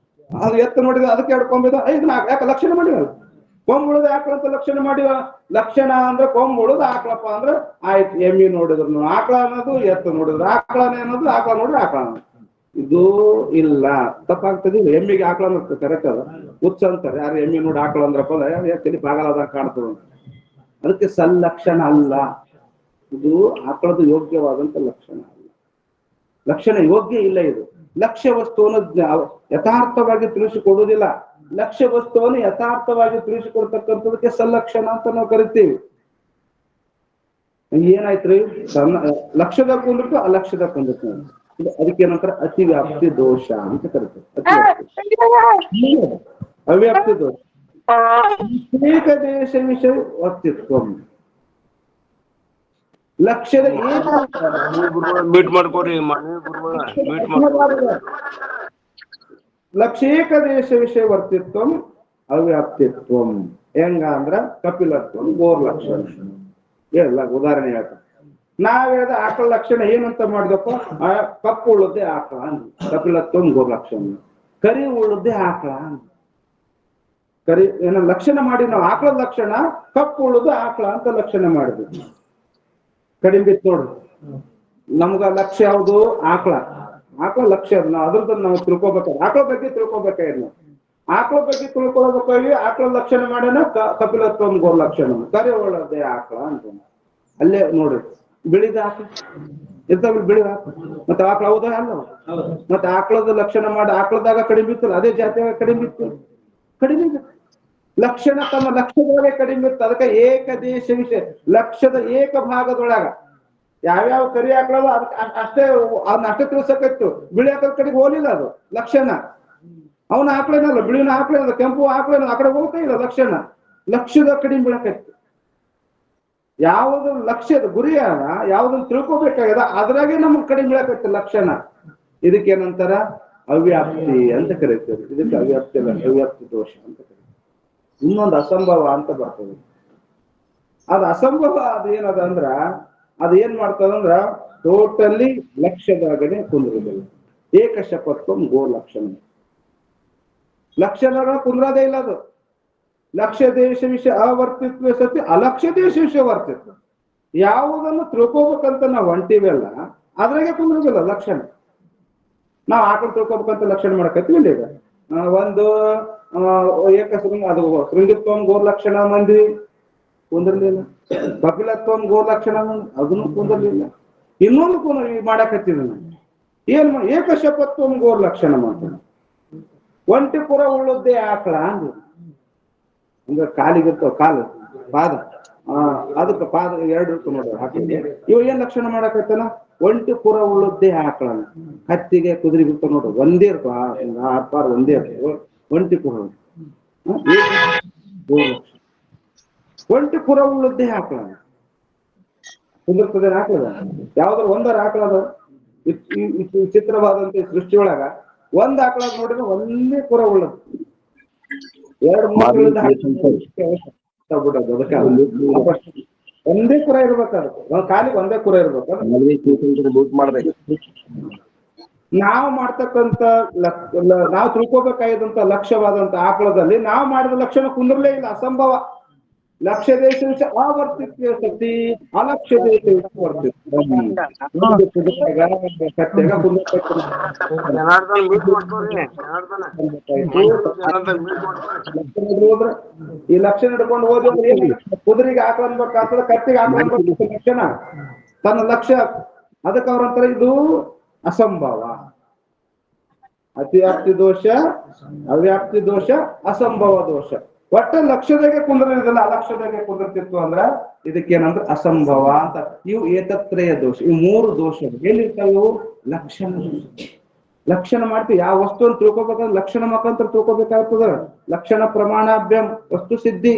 ಅದು ಎತ್ತು ನೋಡಿದ್ರೆ ಅದಕ್ಕೆ ಎರಡು ಕೊಂಬ ಇದು ಯಾಕೆ ಲಕ್ಷಣ ಮಾಡಿವ. ಕೊಂಬುಳದ ಆಕಳ ಅಂತ ಲಕ್ಷಣ ಮಾಡಿವ. ಲಕ್ಷಣ ಅಂದ್ರೆ ಕೊಂಬುಳದ ಆಕಳಪ್ಪ ಅಂದ್ರೆ ಆಯ್ತು. ಎಮ್ಮಿ ನೋಡಿದ್ರು ಆಕಳ ಅನ್ನೋದು, ಎತ್ತು ನೋಡಿದ್ರು ಆಕಳನೇ ಅನ್ನೋದು, ಆಕಳ ನೋಡ್ರಿ ಆಕಳ ಅನ್ನೋದು. ಇದು ಇಲ್ಲ, ತಪ್ಪಾಗ್ತದೆ. ಎಮ್ಮಿಗೆ ಆಕಳ ಅನ್ನೋದು ಕರೆಕ್ಟ್ ಅದ, ಹುಚ್ಚ ಅಂತಾರೆ ಯಾರು. ಎಮ್ಮಿ ನೋಡಿ ಆಕಳ ಅಂದ್ರಪ್ಪ ತಲೆ ಬಾಗಲದಾಗ ಕಾಣ್ತದ. ಅದಕ್ಕೆ ಸಲ್ಲಕ್ಷಣ ಅಲ್ಲ. ಇದು ಆಕಳದ ಯೋಗ್ಯವಾದಂತ ಲಕ್ಷಣ ಅಲ್ಲ, ಲಕ್ಷಣ ಯೋಗ್ಯ ಇಲ್ಲ. ಇದು ಲಕ್ಷ್ಯ ವಸ್ತುವನ್ನು ಯಥಾರ್ಥವಾಗಿ ತಿಳಿಸಿಕೊಡುವುದಿಲ್ಲ. ಲಕ್ಷ್ಯ ವಸ್ತುವನ್ನು ಯಥಾರ್ಥವಾಗಿ ತಿಳಿಸಿಕೊಡ್ತಕ್ಕಂಥದಕ್ಕೆ ಸಲ್ಲಕ್ಷಣ ಅಂತ ನಾವು ಕರಿತೀವಿ. ಏನಾಯ್ತ್ರಿ, ಲಕ್ಷ್ಯದ ಕುಂದಿಟ್ಟು ಅಲಕ್ಷ್ಯದ ಕುಂದಿಟ್ಟು, ಅದಕ್ಕೆ ನಂತರ ಅತಿ ವ್ಯಾಪ್ತಿ ದೋಷ ಅಂತ ಕರಿತೀವಿ. ಅವ್ಯಾಪ್ತಿ ದೋಷ. ಅನೇಕ ದೇಶ ವಿಷಯ ವರ್ತಿತ್ವ. ಲಕ್ಷ್ಯದ ಲಕ್ಷೇಕ ದೇಶ ವಿಷಯ ವರ್ತಿತ್ವ ಅವ್ಯಾಪ್ತಿತ್ವ. ಹೆಂಗ ಅಂದ್ರ ಕಪಿಲತ್ವ ಗೋರ್ ಲಕ್ಷಣ ಹೇಳ. ಉದಾಹರಣೆ ಹೇಳ್ತ, ನಾವ್ ಹೇಳಿದ ಆಕಳ ಲಕ್ಷಣ ಏನಂತ ಮಾಡಿದಪ್ಪ, ಕಪ್ಪು ಉಳ್ಳದ್ದೇ ಆಕಳ ಅಂದ್, ಕಪಿಲತ್ವ ಗೋರ್ ಲಕ್ಷಣ. ಕರಿ ಉಳ್ಳದ್ದೇ ಆಕಳ ಅಂದ್, ಕರಿ ಏನ ಲಕ್ಷಣ ಮಾಡಿ ನಾವು ಆಕಳದ ಲಕ್ಷಣ ಕಪ್ಪು ಉಳ್ಳದು ಆಕಳ ಅಂತ ಲಕ್ಷಣ ಮಾಡಿದ್ವಿ. ಕಡಿಮೆ ಬಿತ್ತು ನೋಡ್ರಿ. ನಮ್ಗ ಲಕ್ಷ್ಯ ಯಾವುದು? ಆಕಳ. ಆಕಳ ಲಕ್ಷ್ಯ ನಾವು ಅದ್ರದ್ದು ನಾವು ತಿಳ್ಕೊಬೇಕಾಗಿ ಆಕಳ ಬಗ್ಗೆ ತಿಳ್ಕೊಬೇಕಾಗಿ ನಾವು ಆಕಳ ಬಗ್ಗೆ ತಿಳ್ಕೊಳ್ಬೇಕಾಗಿ ಆಕಳ ಲಕ್ಷಣ ಮಾಡೋಣ ಕಪಿಲತ್ವ ಗೋರ್ ಲಕ್ಷಣ. ಕರಿ ಒಳ್ಳದೆ ಆಕಳ ಅಂತ ಅಲ್ಲೇ ನೋಡ್ರಿ. ಬಿಳಿದ ಆಕಳ ಇರ್ತಾವ, ಬಿಳಿ ಆಕಳ ಮತ್ತೆ ಆಕಳ ಹೌದಾ ಅಲ್ಲ? ಮತ್ತೆ ಆಕಳದ ಲಕ್ಷಣ ಮಾಡಿ ಆಕಳದಾಗ ಕಡಿಮೆ ಬಿತ್ತಲ್ಲ, ಅದೇ ಜಾತಿಯಾಗ ಕಡಿಮೆ ಬಿತ್ತು. ಕಡಿಮೆ ಲಕ್ಷಣ ತಮ್ಮ ಲಕ್ಷ್ಯದೊಳಗೆ ಕಡಿಮೆ ಇತ್ತು. ಅದಕ್ಕೆ ಏಕದೇಶ ವಿಷಯ, ಲಕ್ಷ್ಯದ ಏಕ ಭಾಗದೊಳಗ ಯಾವ್ಯಾವ ಕರಿ ಆಕಳವ ಅಷ್ಟೇ, ಅದನ್ನ ಅಷ್ಟೇ ತಿಳ್ಸಕತ್ತು. ಬಿಳಿ ಆಕಳ ಕಡೆಗೆ ಹೋಲಿಲ್ಲ ಅದು ಲಕ್ಷಣ. ಅವನ ಆಕಳೇನಲ್ಲ, ಬಿಳಿನ ಆಕಳೇನಲ್ಲ, ಕೆಂಪು ಆಕಳೇನ ಆ ಕಡೆ ಹೋಗ್ತಾ ಇಲ್ಲ ಲಕ್ಷಣ. ಲಕ್ಷ್ಯದ ಕಡಿಮೆ ಬೀಳಕತ್ತು. ಯಾವುದು ಲಕ್ಷ್ಯದ ಗುರಿ ಅದ, ಯಾವ್ದನ್ನ ತಿಳ್ಕೊಬೇಕಾಗ್ಯದ ಅದ್ರಾಗೆ ನಮ್ಗೆ ಕಡಿಮೆ ಬೀಳಕತ್ತು ಲಕ್ಷಣ. ಇದಕ್ಕೇನಂತಾರ? ಅವ್ಯಾಪ್ತಿ ಅಂತ ಕರೀತೀವಿ. ಇದಕ್ಕೆ ಅವ್ಯಾಪ್ತಿ ಅಲ್ಲ, ಅವ್ಯಾಪ್ತಿ ದೋಷ ಅಂತ ಕರೀತೀವಿ. ಇನ್ನೊಂದು ಅಸಂಭವ ಅಂತ ಬರ್ತದೆ. ಅದು ಅಸಂಭವ ಅದೇನದ ಅಂದ್ರ ಅದ ಏನ್ ಮಾಡ್ತದಂದ್ರ ಟೋಟಲಿ ಲಕ್ಷ್ಯದಾಗನೆ ಕುಂದ್ರುದಿಲ್ಲ. ಏಕಶಪತ್ವ ಗೋ ಲಕ್ಷಣ. ಲಕ್ಷಣ ಕುಂದ್ರದೇ ಇಲ್ಲ ಅದು. ಲಕ್ಷ್ಯ ದೇಶ ವಿಷಯ ಅವರ್ತಿತ್ವ ಸತಿ, ಅಲಕ್ಷ್ಯ ದೇಶ ವಿಷಯ ವರ್ತಿತ್ವ. ಯಾವುದನ್ನು ತಿಳ್ಕೋಬೇಕಂತ ನಾವು ಹೊಂಟಿವೆಲ್ಲ ಅದ್ರಾಗೆ ಕುಂದ್ರುದಿಲ್ಲ ಲಕ್ಷಣ. ನಾವು ಆಕಳ ತಿಳ್ಕೊಬೇಕಂತ ಲಕ್ಷಣ ಮಾಡಕತ್ತೀವಿ ಇಲ್ಲ. ಈಗ ಒಂದು ಏಕಶೃಂಗ ಅದು ಶೃಂಗಿತ್ವ ಗೋರ್ ಲಕ್ಷಣ ಮಂದಿ ಕುಂದಿರ್ಲಿಲ್ಲ. ಕಪಿಲತ್ವ ಗೋರ್ ಲಕ್ಷಣ ಅದನ್ನು ಕುಂದಿರ್ಲಿಲ್ಲ. ಇನ್ನೊಂದು ಮಾಡಕತ್ತಿದ ಏನ್ ಏಕಶಪತ್ವ ಗೋರ್ ಲಕ್ಷಣ ಮಾಡ್ತಾನೆ. ಒಂಟಿ ಪುರ ಉಳ್ಳದ್ದೇ ಆಕಳ ಅಂದ. ಅಂದ್ರೆ ಕಾಲಿಗಿರ್ತಾವ, ಕಾಲು ಪಾದ, ಅದಕ್ಕೆ ಪಾದ ಎರಡು ಇರ್ತಾವ ನೋಡ್ರಿ ಹಾಕಿದ್ದೆ. ಇವ ಏನ್ ಲಕ್ಷಣ ಮಾಡಕತ್ತಾನ? ಒಂಟಿ ಪುರ ಉಳ್ಳದ್ದೇ ಆಕಳ. ಹತ್ತಿಗೆ ಕುದುರೆ ಇರ್ತಾವ ನೋಡ್ರಿ, ಒಂದೇ ಇರ್ತಾವ, ಆರ್ಪಾರ್ ಒಂದೇ ಇರ್ತಾವ. ಒಂಟಿ ಪುರ ಒಂಟಿ ಪುರ ಉಳ್ಳದ್ದೇ ಆಕಳ ಕುಂದಿರ್ತದೆ. ಆಕಳದ ಯಾವ್ದಾರ ಒಂದರ ಆಕಳದ ವಿಚಿತ್ರವಾದಂತ ಸೃಷ್ಟಿಯೊಳಗ ಒಂದ್ ಆಕಳ ನೋಡಿದ್ರೆ ಒಂದೇ ಪುರ ಉಳ್ಳದು. ಎರಡು ಮೂರು ಒಂದೇ ಪುರ ಇರ್ಬೇಕಾದ್ರೆ ಕಾಲಿಗೆ ಒಂದೇ ಪುರ ಇರ್ಬೇಕು. ನಾವು ಮಾಡ್ತಕ್ಕಂತ ನಾವು ತಿಳ್ಕೊಬೇಕಾಗಿದ್ದಂತ ಲಕ್ಷ್ಯವಾದಂತ ಆಕಳದಲ್ಲಿ ನಾವು ಮಾಡಿದ ಲಕ್ಷಣ ಕುಂದ್ರಲೇ ಇಲ್ಲ, ಅಸಂಭವ. ಲಕ್ಷ್ಯ ದೇಶ ಆವರ್ತಿತ್ವ ಸತಿ, ಅಲಕ್ಷ್ಯ ದೇಶ ವರ್ತಿತ್ವ. ಈ ಲಕ್ಷಣ ಹಿಡ್ಕೊಂಡು ಹೋದ್ರೆ ಕುದುರೆಗೆ ಆಕಳ ಅನ್ಬೇಕಾಗ್ತದೆ, ಕತ್ತಿಗೆ ಆಕಳ ಅನ್ಬೇಕು ಲಕ್ಷಣ ತನ್ನ ಲಕ್ಷ್ಯ. ಅದಕ್ಕೆ ಅವ್ರಂತಾರೆ ಇದು ಅಸಂಭವ. ಅತಿವ್ಯಾಪ್ತಿ ದೋಷ, ಅವ್ಯಾಪ್ತಿ ದೋಷ, ಅಸಂಭವ ದೋಷ. ಒಟ್ಟ ಲಕ್ಷ್ಯದಾಗೆ ಕುಂದಿರೋದಿಲ್ಲ, ಅಲಕ್ಷ್ಯದಾಗೆ ಕುಂದಿರ್ತಿತ್ತು ಅಂದ್ರ ಇದಕ್ಕೇನಂದ್ರೆ ಅಸಂಭವ ಅಂತ. ಇವು ಏತತ್ರಯ ದೋಷ. ಇವು ಮೂರು ದೋಷಗಳು ಎಲ್ಲಿರ್ತಾವ? ಇವು ಲಕ್ಷಣ. ಲಕ್ಷಣ ಮಾಡ್ತೀವಿ. ಯಾವ ವಸ್ತುವನ್ನು ತಿಳ್ಕೊಬೇಕಾದ್ರೆ ಲಕ್ಷಣ ಮುಖಾಂತರ ತಿಳ್ಕೊಬೇಕಾಗ್ತದ. ಲಕ್ಷಣ ಪ್ರಮಾಣಾಭ್ಯಂ ವಸ್ತು ಸಿದ್ಧಿ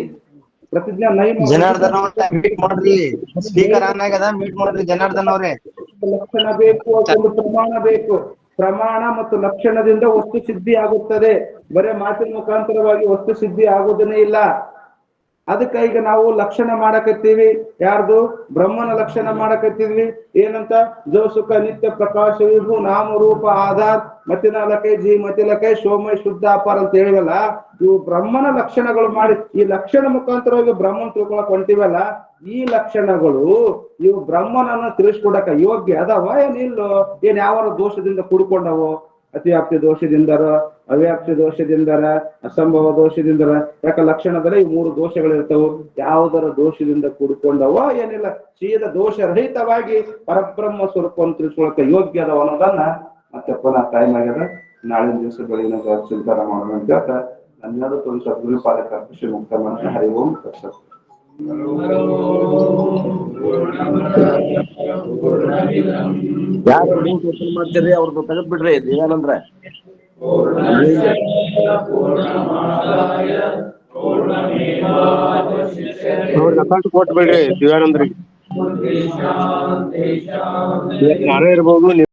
ಪ್ರತಿಜ್ಞಾ ನೈಮ. ಲಕ್ಷಣ ಬೇಕು, ಅದೊಂದು ಪ್ರಮಾಣ ಬೇಕು. ಪ್ರಮಾಣ ಮತ್ತು ಲಕ್ಷಣದಿಂದ ವಸ್ತು ಸಿದ್ಧಿ ಆಗುತ್ತದೆ. ಬರೇ ಮಾತಿನ ಮುಖಾಂತರವಾಗಿ ವಸ್ತು ಸಿದ್ಧಿ ಆಗುವುದನ್ನೇ ಇಲ್ಲ. ಅದಕ್ಕೆ ಈಗ ನಾವು ಲಕ್ಷಣ ಮಾಡಕತ್ತೀವಿ. ಯಾರ್ದು? ಬ್ರಹ್ಮನ ಲಕ್ಷಣ ಮಾಡಕತ್ತಿದ್ವಿ. ಏನಂತ? ಜೋ ಸುಖ ನಿತ್ಯ ಪ್ರಕಾಶ ವಿಭು ನಾಮ ರೂಪ ಆಧಾರ್ ಮತಿನಾಲಕೈ ಜೀ ಮತಿಲಕೈ ಸೋಮೈ ಶುದ್ಧ ಅಪಾರ ಅಂತ ಹೇಳಿವಲ್ಲ, ಇವು ಬ್ರಹ್ಮನ ಲಕ್ಷಣಗಳು ಮಾಡಿ ಈ ಲಕ್ಷಣ ಮುಖಾಂತರವಾಗಿ ಬ್ರಹ್ಮನ್ ತಿಳ್ಕೊಳಕ್ ಹೊಂಟಿವಲ್ಲ, ಈ ಲಕ್ಷಣಗಳು ಇವು ಬ್ರಹ್ಮನನ್ನು ತಿಳಿಸ್ಕೊಡಕ ಯೋಗ್ಯ ಅದಾವ ಏನಿಲ್ಲೋ? ಏನ್ ಯಾವ ದೋಷದಿಂದ ಕೂಡ್ಕೊಂಡವೋ? ಅತಿವ್ಯಾಪ್ತಿ ದೋಷದಿಂದರ, ಅವ್ಯಾಪ್ತಿ ದೋಷದಿಂದರ, ಅಸಂಭವ ದೋಷದಿಂದರ. ಯಾಕ ಲಕ್ಷಣದಲ್ಲಿ ಈ 3 ದೋಷಗಳಿರ್ತಾವ. ಯಾವುದರ ದೋಷದಿಂದ ಕೂಡ್ಕೊಂಡವ ಏನಿಲ್ಲ, ಸೀದ ದೋಷ ರಹಿತವಾಗಿ ಪರಬ್ರಹ್ಮ ಸ್ವರೂಪವನ್ನು ತಿಳಿಸ್ಕೊಳಕ ಯೋಗ್ಯ ಅದಾವ ಅನ್ನೋದನ್ನ ಮತ್ತೆ ಪುನಃ ಟೈಮ್ ಆಗ್ಯದ. ನಾಳಿನ ದಿವಸ ಬೆಳಿಗ್ಗೆ ಚಿಂತನೆ ಮಾಡೋಣ ಅಂತ ಹೇಳ್ತಾ ನನ್ನೆರಡು ತೋರಿಸ ಗುರುಪಾಲಕ ಕೃಷಿ ಮುಕ್ತ ಮಂತ್ರ ಹರಿ ಓಂ ತತ್ಸತ್. ಯಾರು ಮಾಡ್ತೀರಿ ಅವ್ರದ್ದು ತೆಗೆದ್ ಬಿಡ್ರಿ ದೇವಾನಂದ್ರ. ಅವ್ರಿಗೆ ಅಕೌಂಟ್ ಕೊಟ್ಬಿಡ್ರಿ ದಿವ್ಯಾನಂದ್ರಿಗೆ. ನಾನೇ ಇರ್ಬೋದು.